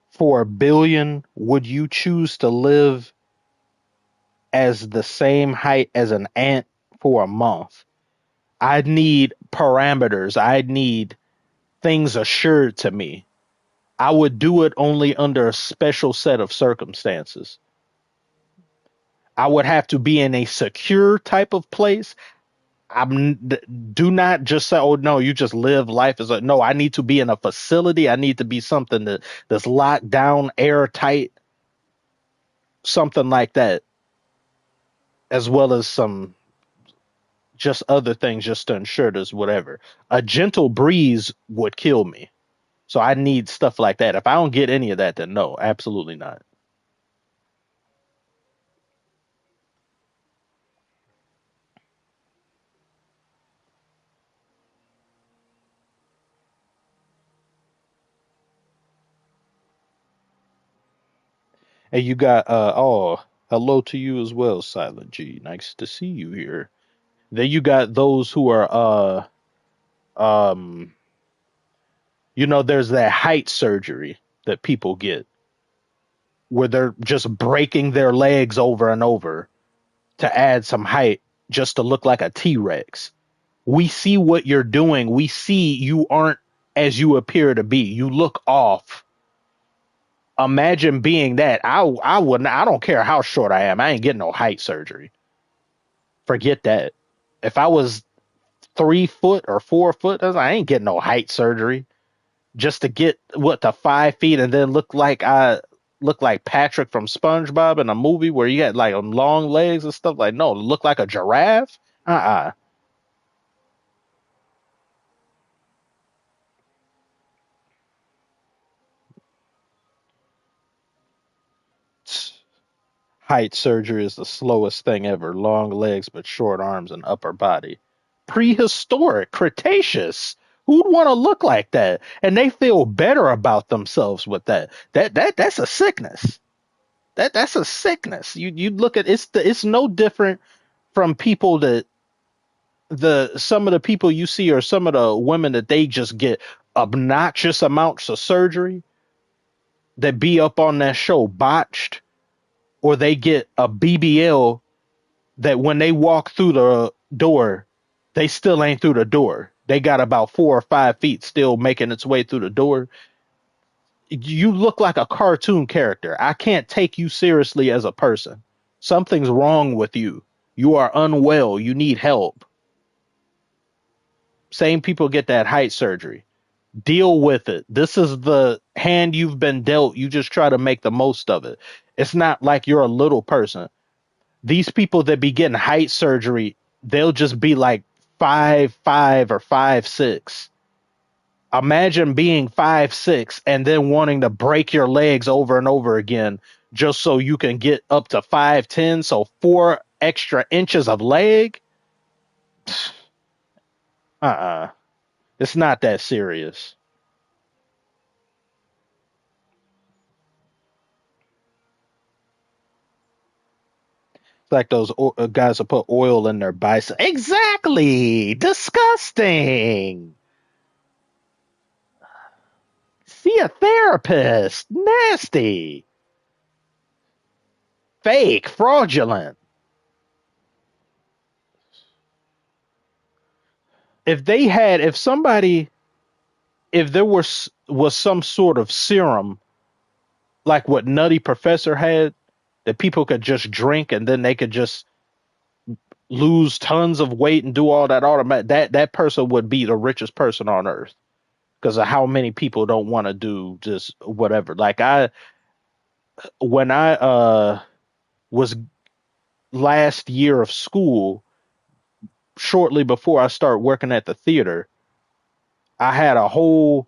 For a billion, would you choose to live as the same height as an ant for a month? I'd need parameters. I'd need things assured to me. I would do it only under a special set of circumstances. I would have to be in a secure type of place. I'm do not just say, "Oh no, you just live life as a." No, I need to be in a facility. I need to be something that's locked down, airtight, something like that, as well as some just other things just to ensure there's whatever. A gentle breeze would kill me, so I need stuff like that. If I don't get any of that, then no, absolutely not. And you got oh, hello to you as well, Silent G. Nice to see you here. Then you got those who are um there's that height surgery that people get where they're just breaking their legs over and over to add some height just to look like a T-Rex. We see what you're doing. We see you aren't as you appear to be. You look off. Imagine being that. I wouldn't. I don't care how short I am. I ain't getting no height surgery. Forget that. If I was 3 foot or 4 foot, I ain't getting no height surgery. just to get what to 5 feet and then look like Patrick from SpongeBob in a movie where you had like long legs and stuff. Like, no, look like a giraffe. Uh Height surgery is the slowest thing ever. Long legs but short arms and upper body. Prehistoric, Cretaceous. Who'd want to look like that? And they feel better about themselves with that. That's a sickness. That's a sickness. You look at it's no different from people that the some of the people you see or some of the women that they just get obnoxious amounts of surgery that be up on that show botched, or they get a BBL that when they walk through the door, they still ain't through the door. They got about 4 or 5 feet still making its way through the door. You look like a cartoon character. I can't take you seriously as a person. Something's wrong with you. You are unwell. You need help. Same people get that height surgery. Deal with it. This is the hand you've been dealt. You just try to make the most of it. It's not like you're a little person. These people that be getting height surgery, they'll just be like 5'5" or 5'6". Imagine being 5'6" and then wanting to break your legs over and over again just so you can get up to 5'10", so 4 extra inches of leg. Uh-uh. It's not that serious. It's like those guys that put oil in their bicep. Exactly. Disgusting. See a therapist. Nasty. Fake. Fraudulent. If somebody, if there was some sort of serum like what Nutty Professor had that people could just drink and then they could just lose tons of weight and do all that automatic, that person would be the richest person on earth because of how many people don't want to do just whatever. Like when I was last year of school, shortly before I start working at the theater, I had a whole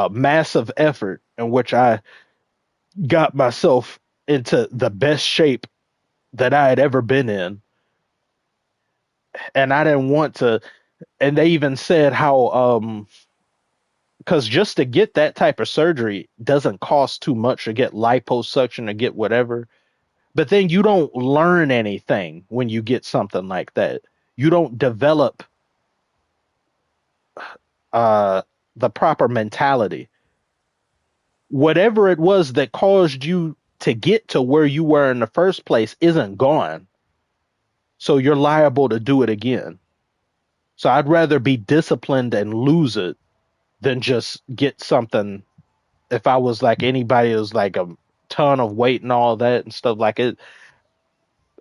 massive effort in which I got myself into the best shape that I had ever been in. And I didn't want to, and they even said how, because just to get that type of surgery doesn't cost too much to get liposuction, to get whatever. But then you don't learn anything when you get something like that. You don't develop uh, the proper mentality. Whatever it was that caused you to get to where you were in the first place isn't gone. So you're liable to do it again. So I'd rather be disciplined and lose it than just get something. If I was like anybody who's like a ton of weight and all that and stuff like it,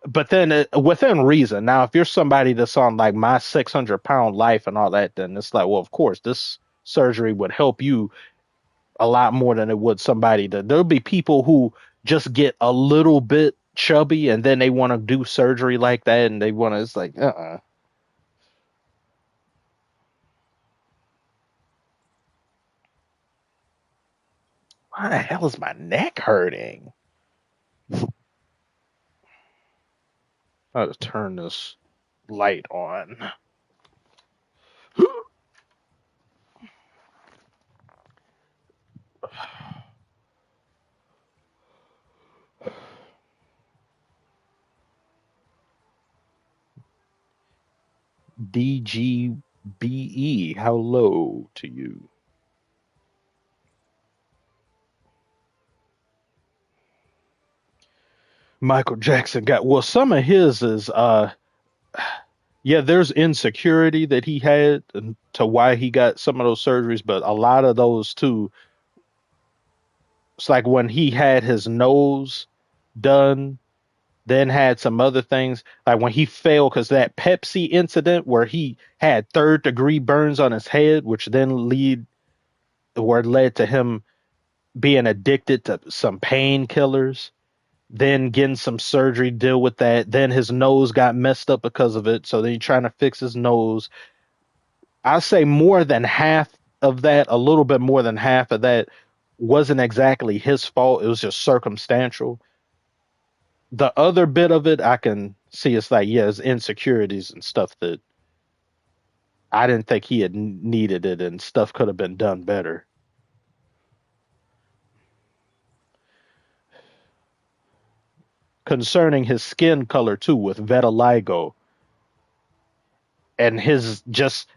but then within reason. Now, if you're somebody that's on like my 600-pound life and all that, then it's like, well, of course, this surgery would help you a lot more than it would somebody that there'll be people who just get a little bit chubby and then they want to do surgery like that and they want to, it's like, why the hell is my neck hurting? I'll just turn this light on. DGBE, how low to you? Michael Jackson got, well, some of his is yeah, there's insecurity that he had and to why he got some of those surgeries, but a lot of those too, it's like when he had his nose done, then had some other things, like when he fell because that Pepsi incident where he had third degree burns on his head, which then lead where it led to him being addicted to some painkillers, then getting some surgery to deal with that. Then his nose got messed up because of it. So then he's trying to fix his nose. I say more than half of that, a little bit more than half of that, wasn't exactly his fault. It was just circumstantial. The other bit of it, I can see it's like, yeah, it's insecurities and stuff that I didn't think he had needed it and stuff could have been done better. Concerning his skin color, too, with vitiligo and his just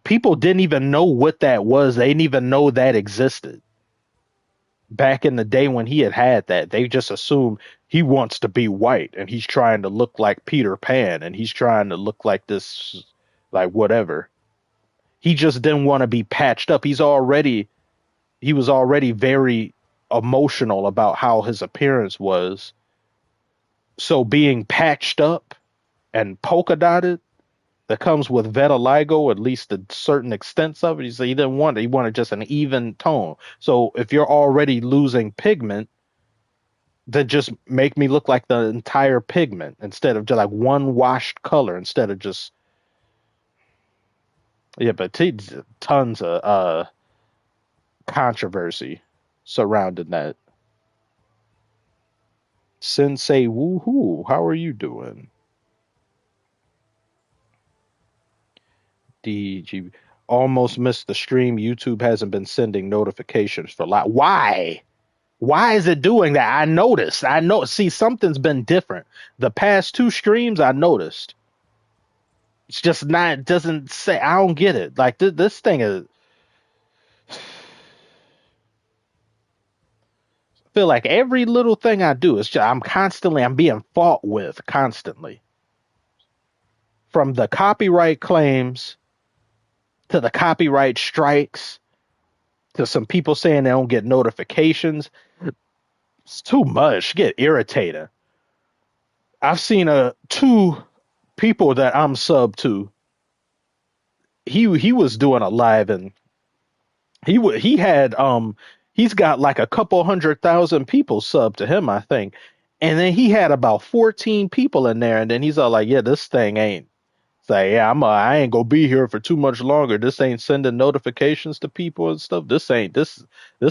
people didn't even know what that was. They didn't even know that existed back in the day when he had that. They just assumed he wants to be white and he's trying to look like Peter Pan and he's trying to look like this, like whatever. He just didn't want to be patched up. He was already very emotional about how his appearance was. So being patched up and polka dotted that comes with vitiligo, at least a certain extent of it. He said he didn't want it. He wanted just an even tone. So if you're already losing pigment, then just make me look like the entire pigment instead of just like one washed color instead of just yeah. But tons of controversy surrounding that. Sensei woohoo, how are you doing? DG almost missed the stream. YouTube hasn't been sending notifications for live. Why? Why is it doing that? I noticed. I know. See, something's been different. The past two streams, I noticed. It's just not. It doesn't say. I don't get it. Like this thing is. I feel like every little thing I do is just, I'm being fought with constantly. From the copyright claims to the copyright strikes to some people saying they don't get notifications. It's too much. Get irritated. I've seen two people that I'm sub to. He was doing a live and he had he's got like a couple 100,000 people sub to him, I think. And then he had about 14 people in there, and then he's all like, "Yeah, this thing ain't." Say, "Yeah, I ain't gonna be here for too much longer. This ain't sending notifications to people and stuff. This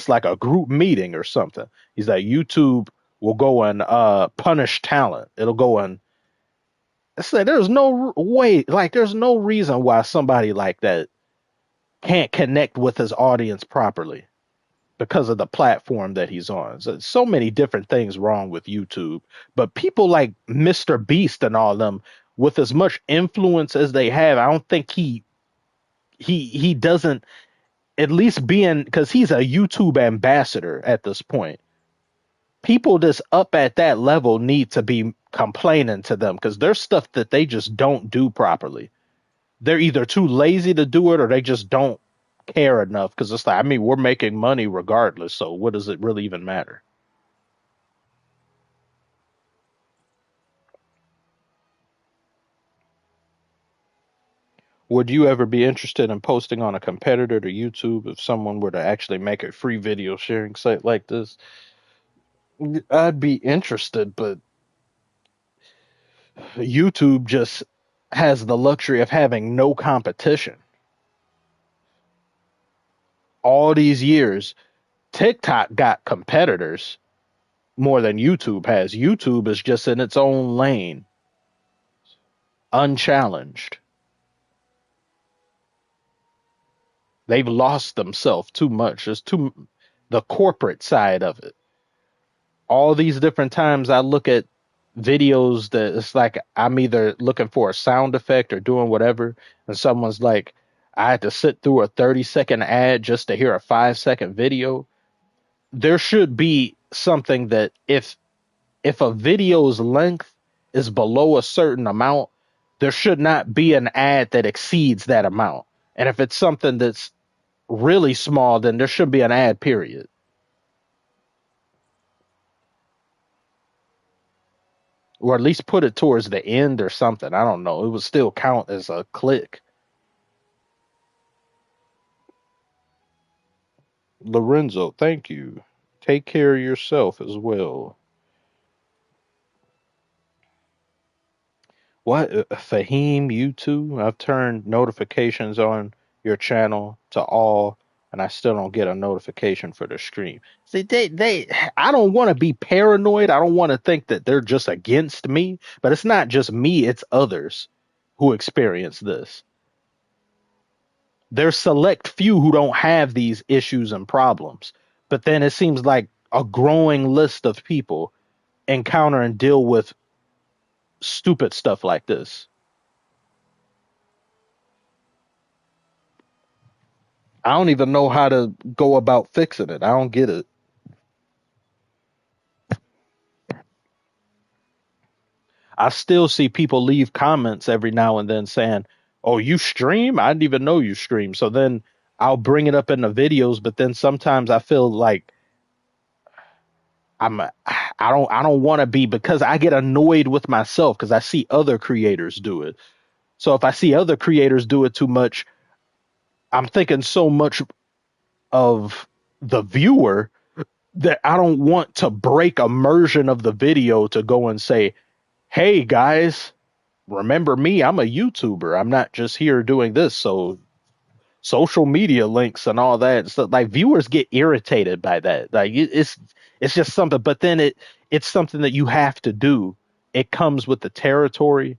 like a group meeting or something." He's like, "YouTube will go and punish talent. It'll go and." I said, "There's no way, like, there's no reason why somebody like that can't connect with his audience properly because of the platform that he's on. So many different things wrong with YouTube, but people like Mr. Beast and all them, with as much influence as they have, I don't think he doesn't, at least being, because he's a YouTube ambassador at this point. People that's up at that level need to be complaining to them because there's stuff that they just don't do properly. They're either too lazy to do it or they just don't care enough because it's like, I mean, we're making money regardless, so what does it really even matter? Would you ever be interested in posting on a competitor to YouTube if someone were to actually make a free video sharing site like this? I'd be interested, but YouTube just has the luxury of having no competition. All these years, TikTok got competitors more than YouTube has. YouTube is just in its own lane, unchallenged. They've lost themselves too much. There's too the corporate side of it. All these different times I look at videos that it's like I'm either looking for a sound effect or doing whatever, and someone's like, I had to sit through a 30-second ad just to hear a 5-second video. There should be something that if a video's length is below a certain amount, there should not be an ad that exceeds that amount. And if it's something that's really small, then there should be an ad, period. Or at least put it towards the end or something. I don't know. It would still count as a click. Lorenzo, thank you. Take care of yourself as well. What, Fahim? You too? I've turned notifications on your channel to all, and I still don't get a notification for the stream. See, I don't want to be paranoid. I don't want to think that they're just against me, but it's not just me, it's others who experience this. There's select few who don't have these issues and problems, but then it seems like a growing list of people encounter and deal with stupid stuff like this. I don't even know how to go about fixing it. I don't get it. I still see people leave comments every now and then saying, "Oh, you stream? I didn't even know you stream." So then I'll bring it up in the videos, but then sometimes I feel like I don't want to be, because I get annoyed with myself because I see other creators do it. So if I see other creators do it too much, I'm thinking so much of the viewer that I don't want to break immersion of the video to go and say, "Hey guys, remember me? I'm a YouTuber. I'm not just here doing this." So social media links and all that. So like viewers get irritated by that. Like it's just something. But then it's something that you have to do. It comes with the territory.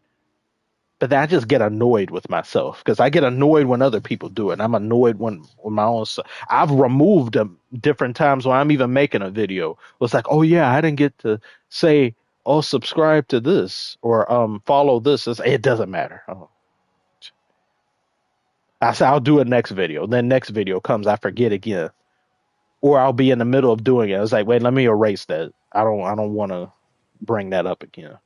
But then I just get annoyed with myself because I get annoyed when other people do it. And I'm annoyed when my own stuff. I've removed them different times when I'm even making a video. It's like, oh yeah, I didn't get to say, oh, subscribe to this or follow this. It doesn't matter. Oh. I say I'll do it next video. Then next video comes, I forget again, or I'll be in the middle of doing it. It's like, wait, let me erase that. I don't want to bring that up again.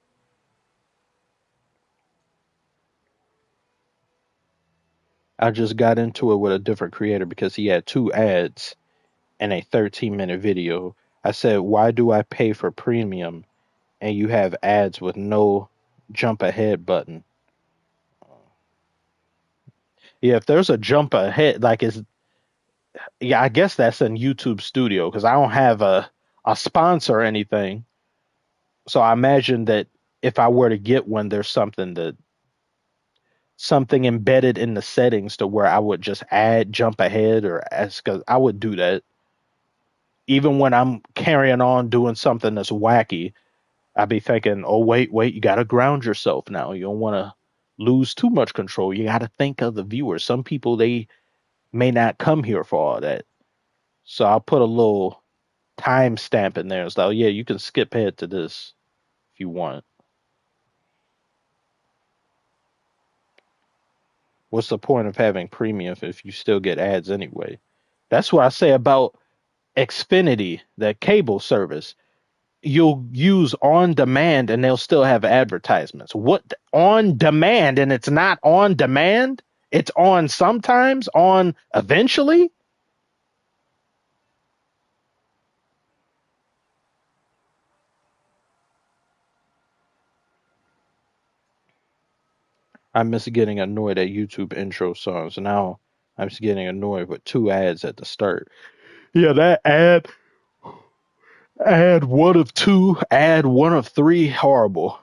I just got into it with a different creator because he had two ads in a 13-minute video. I said, why do I pay for premium and you have ads with no jump ahead button? Yeah, if there's a jump ahead, like it's, yeah, I guess that's in YouTube Studio because I don't have a sponsor or anything. So I imagine that if I were to get one, there's something embedded in the settings to where I would just add jump ahead or ask. Cause I would do that even when I'm carrying on doing something that's wacky. I'd be thinking, oh wait, you got to ground yourself now. You don't want to lose too much control. You got to think of the viewers. Some people, they may not come here for all that. So I'll put a little time stamp in there. It's like, oh, yeah, you can skip ahead to this if you want. What's the point of having premium if you still get ads anyway? That's what I say about Xfinity, that cable service. You'll use on demand and they'll still have advertisements. What, on demand, and it's not on demand? It's on sometimes, on eventually? I miss getting annoyed at YouTube intro songs. Now I'm just getting annoyed with two ads at the start. Yeah, that ad one of two, ad one of three, horrible.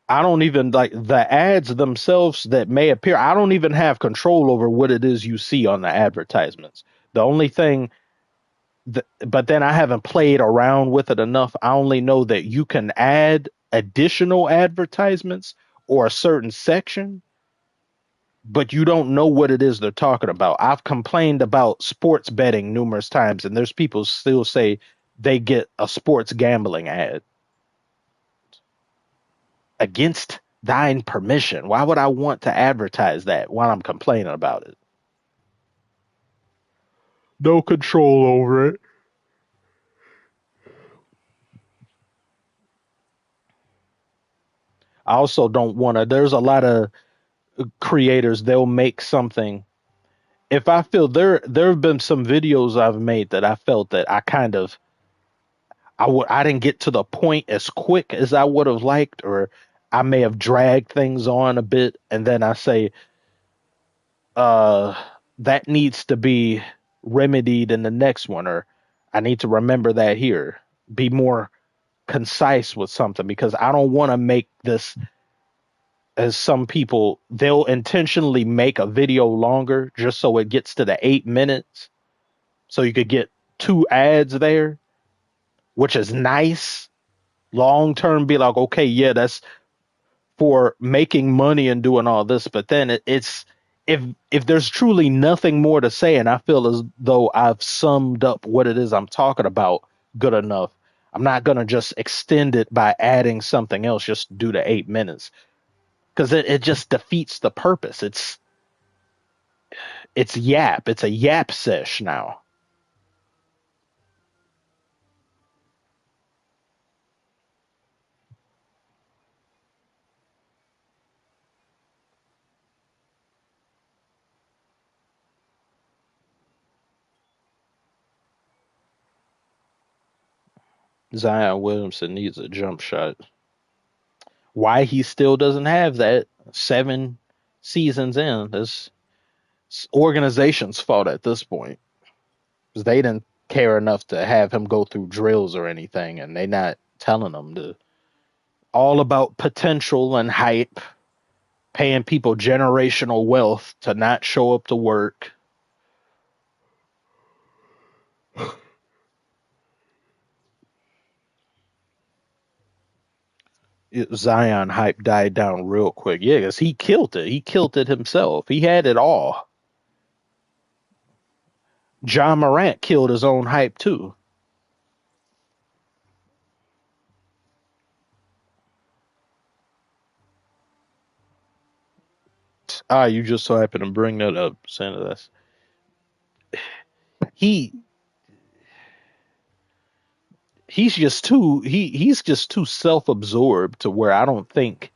I don't even like the ads themselves that may appear. I don't even have control over what it is you see on the advertisements. The only thing but then I haven't played around with it enough. I only know that you can add additional advertisements or a certain section, but you don't know what it is they're talking about. I've complained about sports betting numerous times, and there's people still say they get a sports gambling ad against thine permission. Why would I want to advertise that while I'm complaining about it? No control over it. I also don't want to. There's a lot of creators, they'll make something. If I feel there have been some videos I've made that I felt that I didn't get to the point as quick as I would have liked, or I may have dragged things on a bit, and then I say, uh that needs to be remedied in the next one, or I need to remember that here. Be more concise with something, because I don't want to make this, as some people, they'll intentionally make a video longer just so it gets to the 8 minutes, so you could get two ads there, which is nice long term. Be like, okay, yeah, that's for making money and doing all this, but then it's, if there's truly nothing more to say, and I feel as though I've summed up what it is I'm talking about good enough, I'm not gonna just extend it by adding something else just due to 8 minutes, because it just defeats the purpose. It's yap. It's a yap sesh now. Zion Williamson needs a jump shot. Why he still doesn't have that 7 seasons in, this organization's fault at this point, because they didn't care enough to have him go through drills or anything, and they not telling him to, all about potential and hype, paying people generational wealth to not show up to work. Zion hype died down real quick. Yeah, because he killed it. He killed it himself. He had it all. John Morant killed his own hype too. Ah, you just so happen to bring that up, Santa. He he's just too self-absorbed to where I don't think,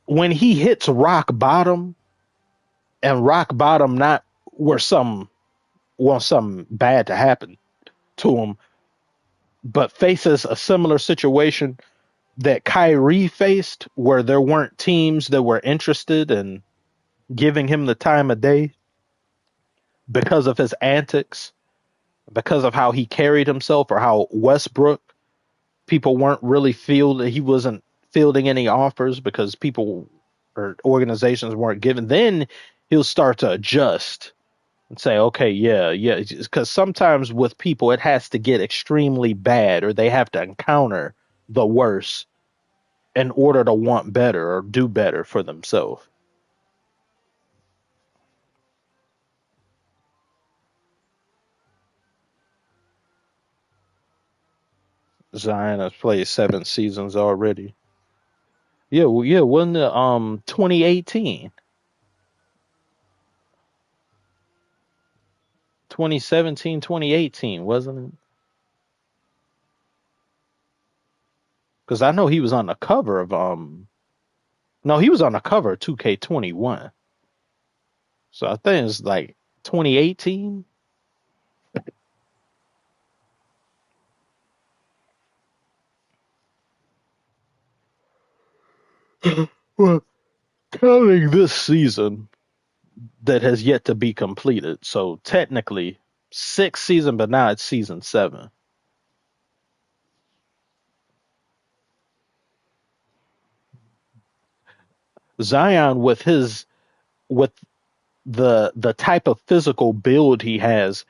when he hits rock bottom, and rock bottom not where some wants something bad to happen to him, but faces a similar situation that Kyrie faced, where there weren't teams that were interested in giving him the time of day because of his antics, because of how he carried himself, or how Westbrook, people weren't really he wasn't fielding any offers because people or organizations weren't giving. Then he'll start to adjust and say, okay, yeah, yeah. Because sometimes with people, it has to get extremely bad, or they have to encounter the worst in order to want better or do better for themselves. Zion has played 7 seasons already. Yeah, well, yeah, wasn't it 2018, 2017, 2018, wasn't it? Because I know he was on the cover of no, he was on the cover of 2K21. So I think it's like 2018. Well, counting this season that has yet to be completed. So technically 6 season, but now it's season 7. Zion, with the type of physical build he has,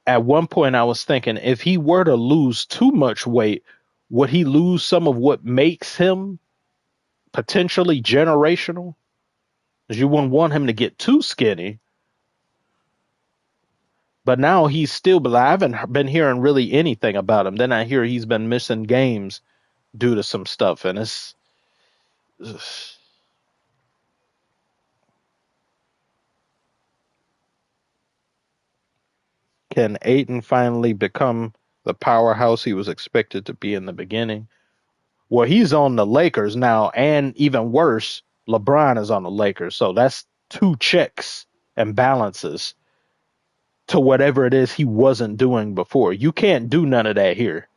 at one point I was thinking, if he were to lose too much weight, would he lose some of what makes him potentially generational? Because you wouldn't want him to get too skinny. But now he's still, but I haven't been hearing really anything about him. Then I hear he's been missing games due to some stuff, and it's, can Aiton finally become the powerhouse he was expected to be in the beginning? Well, he's on the Lakers now, and even worse, LeBron is on the Lakers. So that's two checks and balances to whatever it is he wasn't doing before. You can't do none of that here.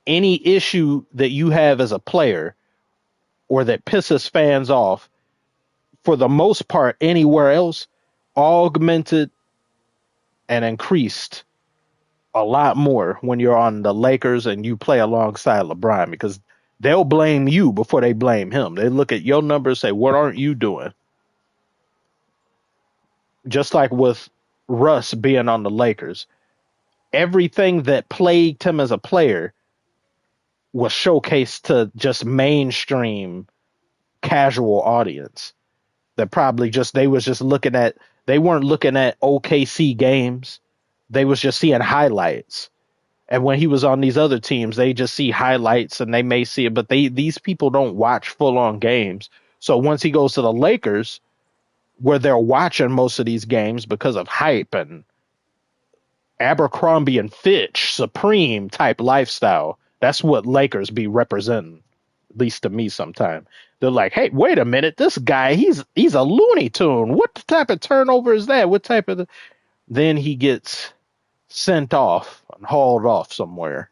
Any issue that you have as a player, or that pisses fans off, for the most part, anywhere else, augmented and increased a lot more when you're on the Lakers and you play alongside LeBron because they'll blame you before they blame him. They look at your numbers and say, what aren't you doing? Just like with Russ being on the Lakers, everything that plagued him as a player was showcased to just mainstream casual audience that probably just they weren't looking at OKC games. They was just seeing highlights. And when he was on these other teams, they just see highlights and they may see it, but these people don't watch full on games. So once he goes to the Lakers, where they're watching most of these games because of hype and Abercrombie and Fitch Supreme type lifestyle, that's what Lakers be representing, at least to me sometime. They're like, hey, wait a minute, this guy, he's a Looney Tune. What type of turnover is that? What type of then he gets sent off and hauled off somewhere.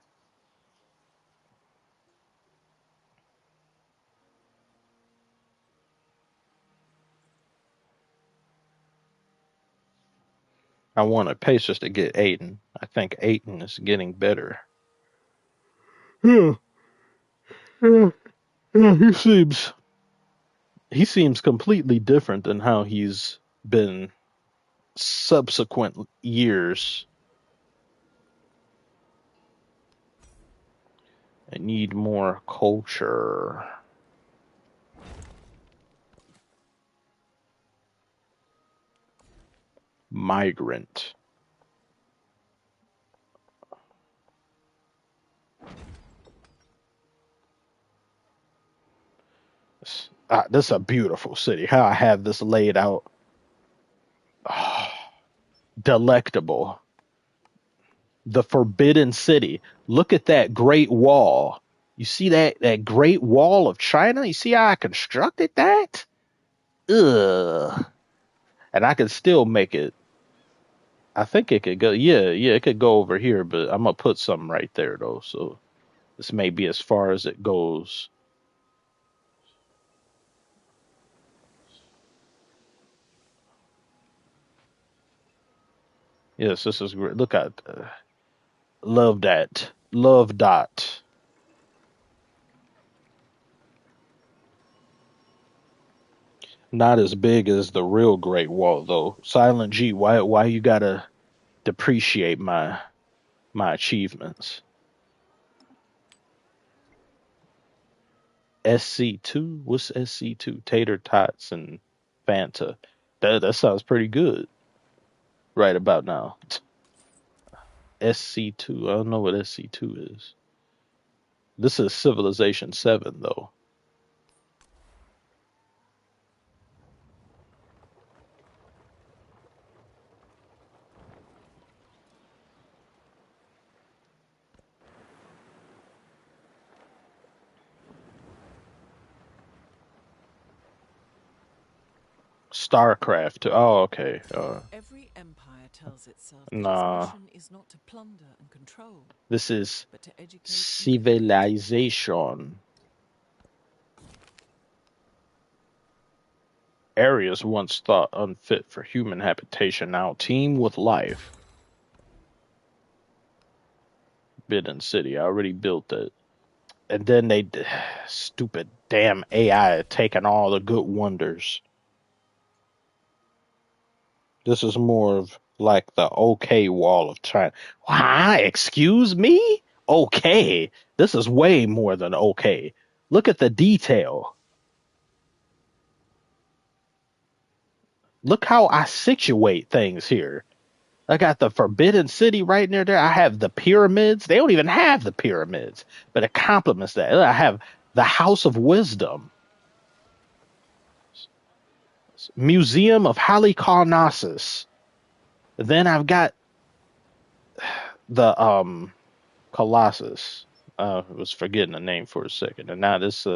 I wanted Pacers to get Ayton. I think Ayton is getting better. Yeah, yeah, yeah. He seems completely different than how he's been subsequent years. I need more culture. Migrant. This is a beautiful city. How I have this laid out. Oh, delectable. The Forbidden City. Look at that Great Wall. You see that Great Wall of China? You see how I constructed that? Ugh. And I could still make it. I think it could go. Yeah, it could go over here, but I'm gonna put something right there though. So this may be as far as it goes. Yes, this is great. Look at love that. Love dot. Not as big as the real Great Wall though. Silent G, why you gotta depreciate my achievements? SC2? What's SC2? Tater tots and Fanta. That sounds pretty good right about now. SC2. I don't know what SC2 is. This is Civilization 7 though. StarCraft. Oh, okay. Every empire tells itself that Nah. its mission is not to plunder and control, This is but to educate and defend. Civilization. Areas once thought unfit for human habitation now teem with life. Bidden City. I already built it. And then they stupid damn AI taking all the good wonders. This is more of like the okay wall of China. Why? Excuse me? Okay. This is way more than okay. Look at the detail. Look how I situate things here. I got the Forbidden City right near there. I have the pyramids. They don't even have the pyramids, but it complements that. I have the House of Wisdom, Museum of Halicarnassus. Then I've got the Colossus. I was forgetting the name for a second, and now this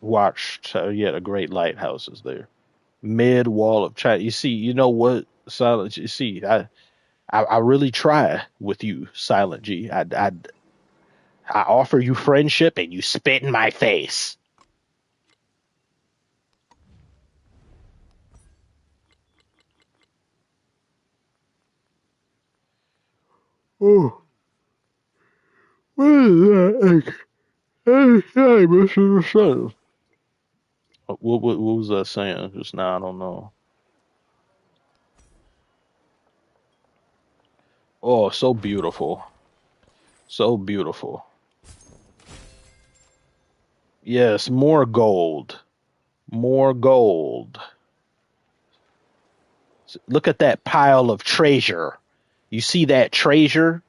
watched. Yeah, the Great Lighthouse is there. Mid Wall of China. You see, you know what, Silent? You see, I really try with you, Silent G. I offer you friendship and you spit in my face. Oh, what is that? Hey, Mr. Son. What was that saying just now? I don't know. Oh, so beautiful. So beautiful. Yes, more gold. More gold. Look at that pile of treasure. You see that treasure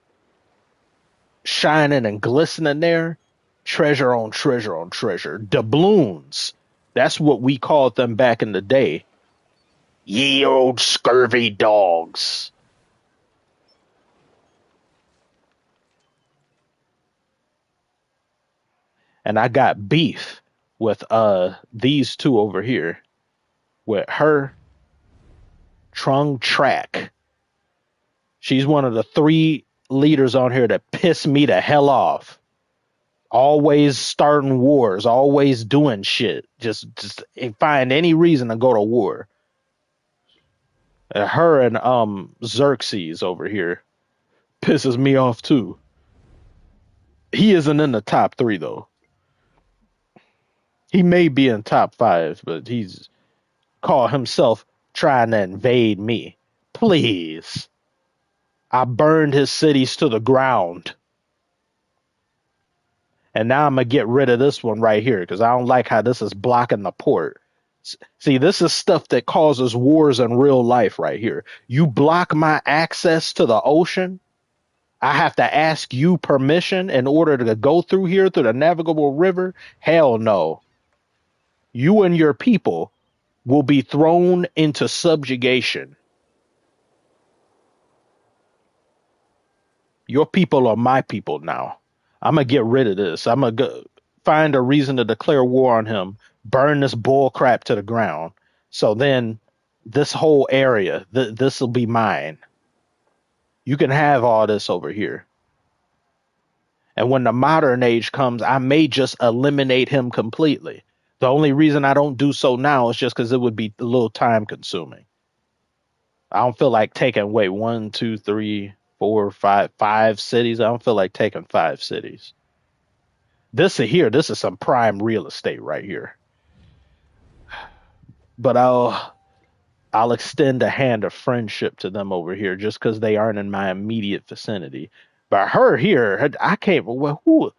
shining and glistening there? Treasure on treasure on treasure. Doubloons. That's what we called them back in the day. Ye old scurvy dogs. And I got beef with these two over here. With her Trung Track. She's one of the three leaders on here that piss me the hell off. Always starting wars, always doing shit. Just find any reason to go to war. Her and Xerxes over here pisses me off too. He isn't in the top three though. He may be in top five, but he's called himself trying to invade me. Please. I burned his cities to the ground. And now I'm going to get rid of this one right here because I don't like how this is blocking the port. See, this is stuff that causes wars in real life right here. You block my access to the ocean. I have to ask you permission in order to go through here through the navigable river. Hell no. You and your people will be thrown into subjugation. Your people are my people now. I'm going to get rid of this. I'm going to find a reason to declare war on him, burn this bull crap to the ground. So then this whole area, this will be mine. You can have all this over here. And when the modern age comes, I may just eliminate him completely. The only reason I don't do so now is just because it would be a little time consuming. I don't feel like taking, wait, 1, 2, 3, 4, 5 cities. I don't feel like taking 5 cities. This is some prime real estate right here. But I'll extend a hand of friendship to them over here just because they aren't in my immediate vicinity. But her here, I can't. Well, who?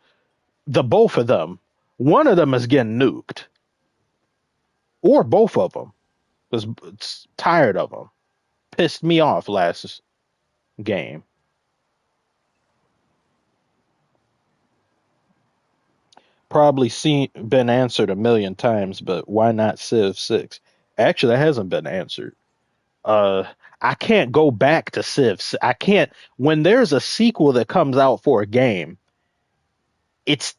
The both of them. One of them is getting nuked, or both of them. It's tired of them. Pissed me off last game. Probably been answered a million times, but why not Civ 6? Actually, that hasn't been answered. Uh, I can't go back to Civ. I can't. When there's a sequel that comes out for a game, it's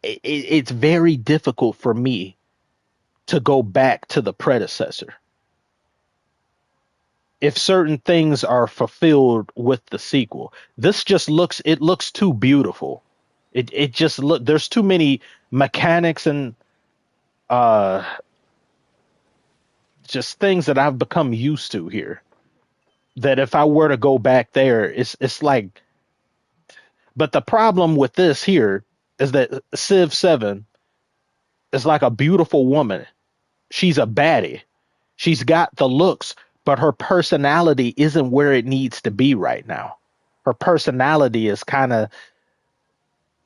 it's very difficult for me to go back to the predecessor if certain things are fulfilled with the sequel. This just looks too beautiful. It just look there's too many mechanics and uh just things that I've become used to here. That if I were to go back there, it's like. But the problem with this here is that Civ 7 is like a beautiful woman. She's a baddie. She's got the looks, but her personality isn't where it needs to be right now. Her personality is kind of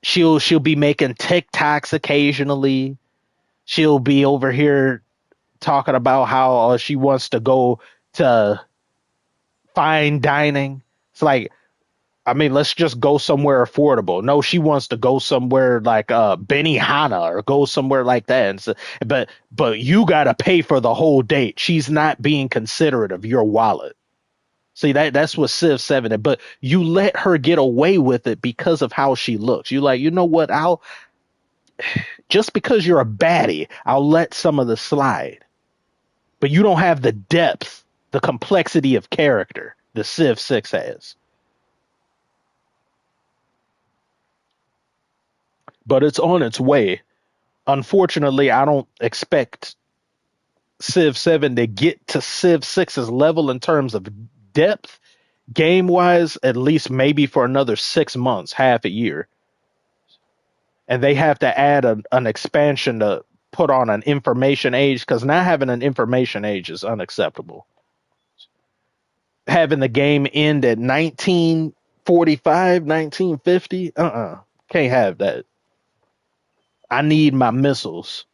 she'll be making TikToks occasionally. She'll be over here talking about how she wants to go to fine dining. It's like, I mean, let's just go somewhere affordable. No, she wants to go somewhere like Benihana or go somewhere like that. And so, but you got to pay for the whole date. She's not being considerate of your wallet. See, that's what Civ 7 is. But you let her get away with it because of how she looks. You like, you know what? I'll just because you're a baddie, I'll let some of the slide. But you don't have the depth, the complexity of character the Civ 6 has. But it's on its way. Unfortunately, I don't expect Civ 7 to get to Civ 6's level in terms of depth game wise, at least maybe for another 6 months, half a year. And they have to add an expansion to put on an information age because not having an information age is unacceptable. Having the game end at 1945, 1950, can't have that. I need my missiles.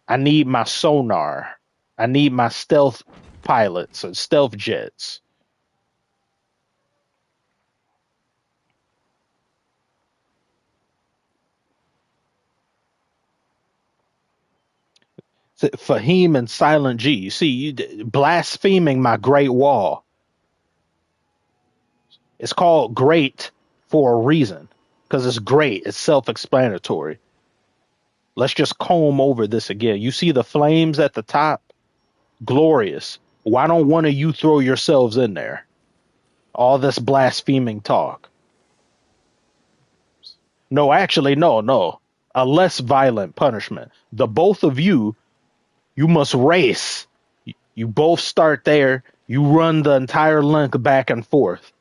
I need my sonar. I need my stealth pilots and stealth jets. Fahim and Silent G. You see, you blaspheming my Great Wall. It's called great for a reason because it's great. It's self-explanatory. Let's just comb over this again. You see the flames at the top? Glorious. Why don't one of you throw yourselves in there? All this blaspheming talk. No, actually, no. A less violent punishment. The both of you must race. You both start there. You run the entire length back and forth.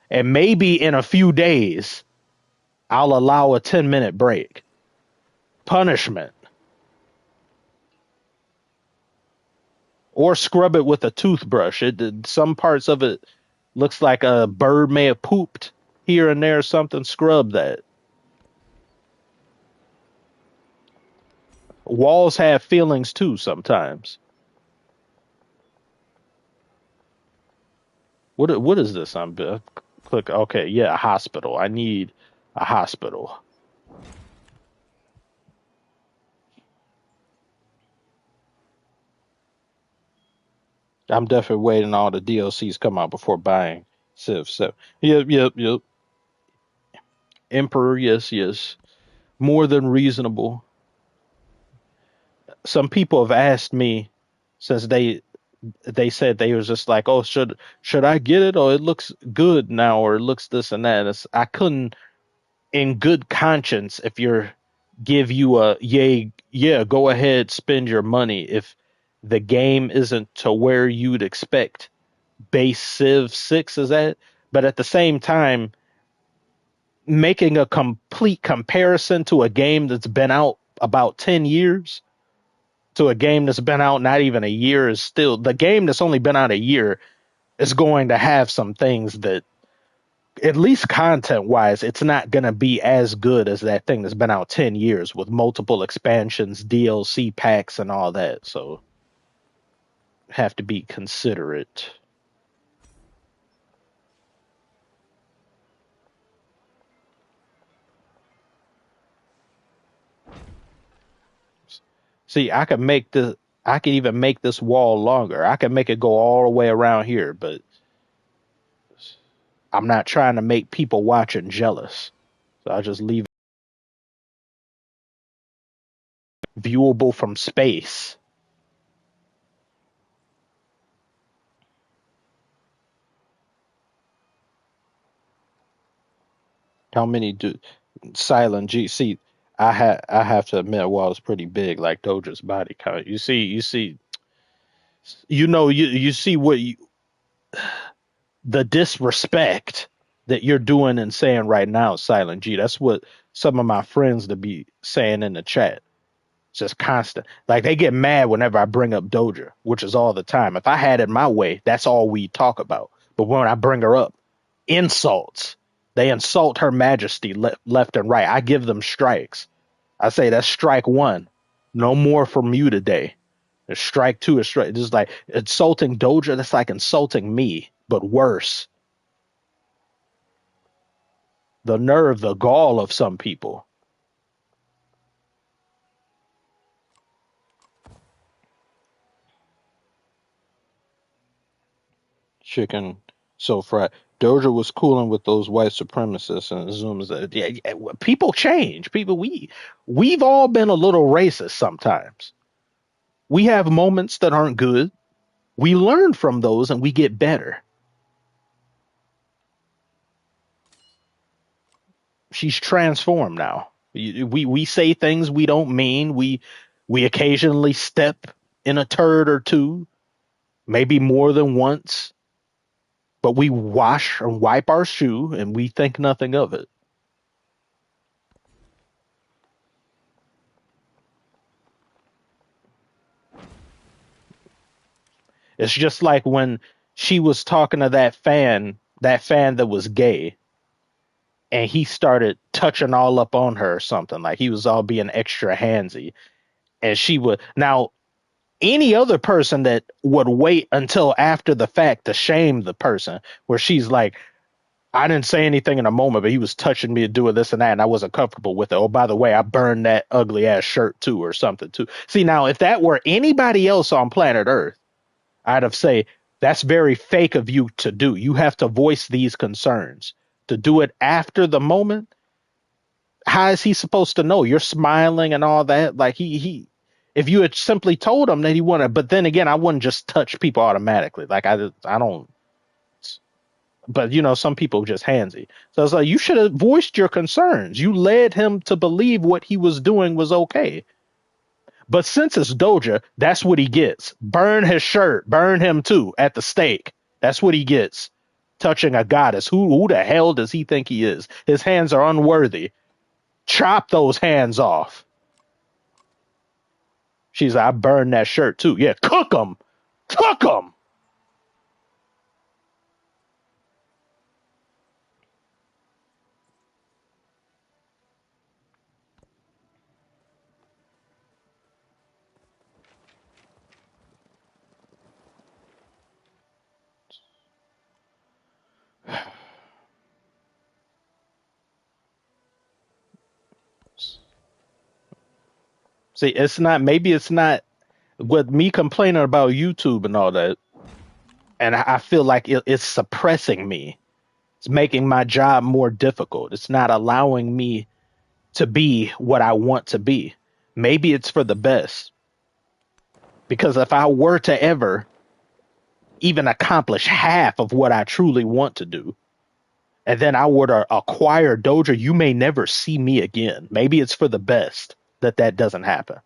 And maybe in a few days, I'll allow a 10-minute break. Punishment. Or scrub it with a toothbrush. Some parts of it looks like a bird may have pooped here and there or something. Scrub that. Walls have feelings too sometimes. What is this? I'm click. Okay, yeah, a hospital. I need a hospital. I'm definitely waiting all the DLCs come out before buying Civ 7. Yep. Emperor, yes. More than reasonable. Some people have asked me since they said they was just like, oh, should I get it? Or it looks good now, or it looks this and that. I couldn't, in good conscience, if you're give you a yeah, go ahead, spend your money if the game isn't to where you'd expect base Civ 6 is at. But at the same time, making a complete comparison to a game that's been out about 10 years to a game that's been out not even a year is still the game that's only been out a year is going to have some things that, at least content wise, it's not going to be as good as that thing that's been out 10 years with multiple expansions, DLC packs, and all that. So, have to be considerate. See, I could even make this wall longer. I could make it go all the way around here, but I'm not trying to make people watching jealous. So I'll just leave it viewable from space. How many do Silent G? See, I have to admit, well, it's pretty big, like Doja's body count. You see, you see the disrespect that you're doing and saying right now, Silent G. That's what some of my friends to be saying in the chat. It's just constant. Like they get mad whenever I bring up Doja, which is all the time. If I had it my way, that's all we talk about. But when I bring her up, insults. They insult her majesty left and right. I give them strikes. I say that's strike one. No more from you today. And strike two is strike. Just like insulting Doja, that's like insulting me, but worse. The nerve, the gall of some people. Chicken so fried. Doja was cooling with those white supremacists and assumes that people change. We've all been a little racist sometimes. We have moments that aren't good. We learn from those and we get better. She's transformed now. We say things we don't mean. We occasionally step in a turd or two, maybe more than once. but we wash and wipe our shoe and we think nothing of it. It's just like when she was talking to that fan that was gay, and he started touching all up on her or something. Like he was all being extra handsy. And she would now any other person that would wait until after the fact to shame the person, where she's like, I didn't say anything in a moment, but he was touching me and doing this and that, and I wasn't comfortable with it. Oh, by the way, I burned that ugly ass shirt too, or something too. See, now if that were anybody else on planet Earth, I'd have say that's very fake of you to do. You have to voice these concerns. To do it after the moment, how is he supposed to know? You're smiling and all that. Like he if you had simply told him that he wanted, but then again, I wouldn't just touch people automatically. Like I don't. But you know, some people just handsy. So it's like you should have voiced your concerns. You led him to believe what he was doing was okay. But since it's Doja, that's what he gets. Burn his shirt, burn him too at the stake. That's what he gets. Touching a goddess. Who the hell does he think he is? His hands are unworthy. Chop those hands off. She's like, I burned that shirt too. Yeah, cook them. Cook them. See, maybe it's not with me complaining about YouTube and all that. And I feel like it's suppressing me. It's making my job more difficult. It's not allowing me to be what I want to be. Maybe it's for the best. Because if I were to ever even accomplish half of what I truly want to do, and then I were to acquire Doja, you may never see me again. Maybe it's for the best that that doesn't happen.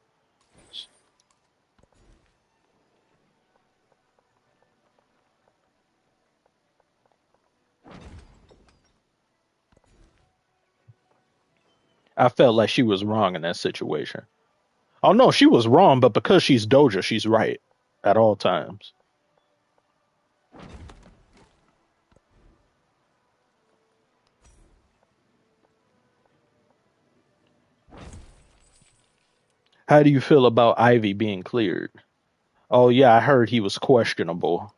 I felt like she was wrong in that situation. Oh no, she was wrong, but because she's Doja, she's right at all times. How do you feel about Ivy being cleared? Oh yeah, I heard he was questionable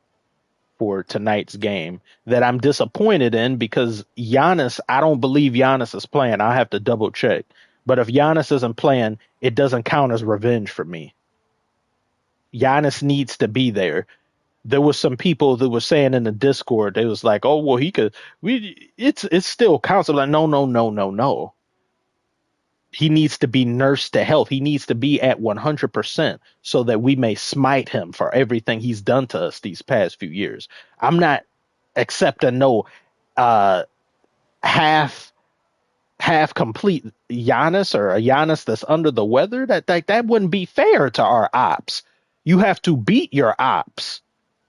for tonight's game. That I'm disappointed in because Giannis, I don't believe Giannis is playing. I have to double check. But if Giannis isn't playing, it doesn't count as revenge for me. Giannis needs to be there. There was some people that were saying in the Discord, they was like, "Oh well, he could." It's still counts. I'm like, no, no, no, no, no. He needs to be nursed to health. He needs to be at 100% so that we may smite him for everything he's done to us these past few years. I'm not accepting no uh half half complete Giannis or a Giannis that's under the weather. That wouldn't be fair to our ops. You have to beat your ops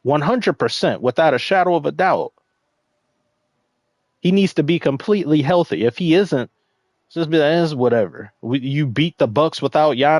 100% without a shadow of a doubt. He needs to be completely healthy. If he isn't, just be like, whatever. You beat the Bucks without Giannis.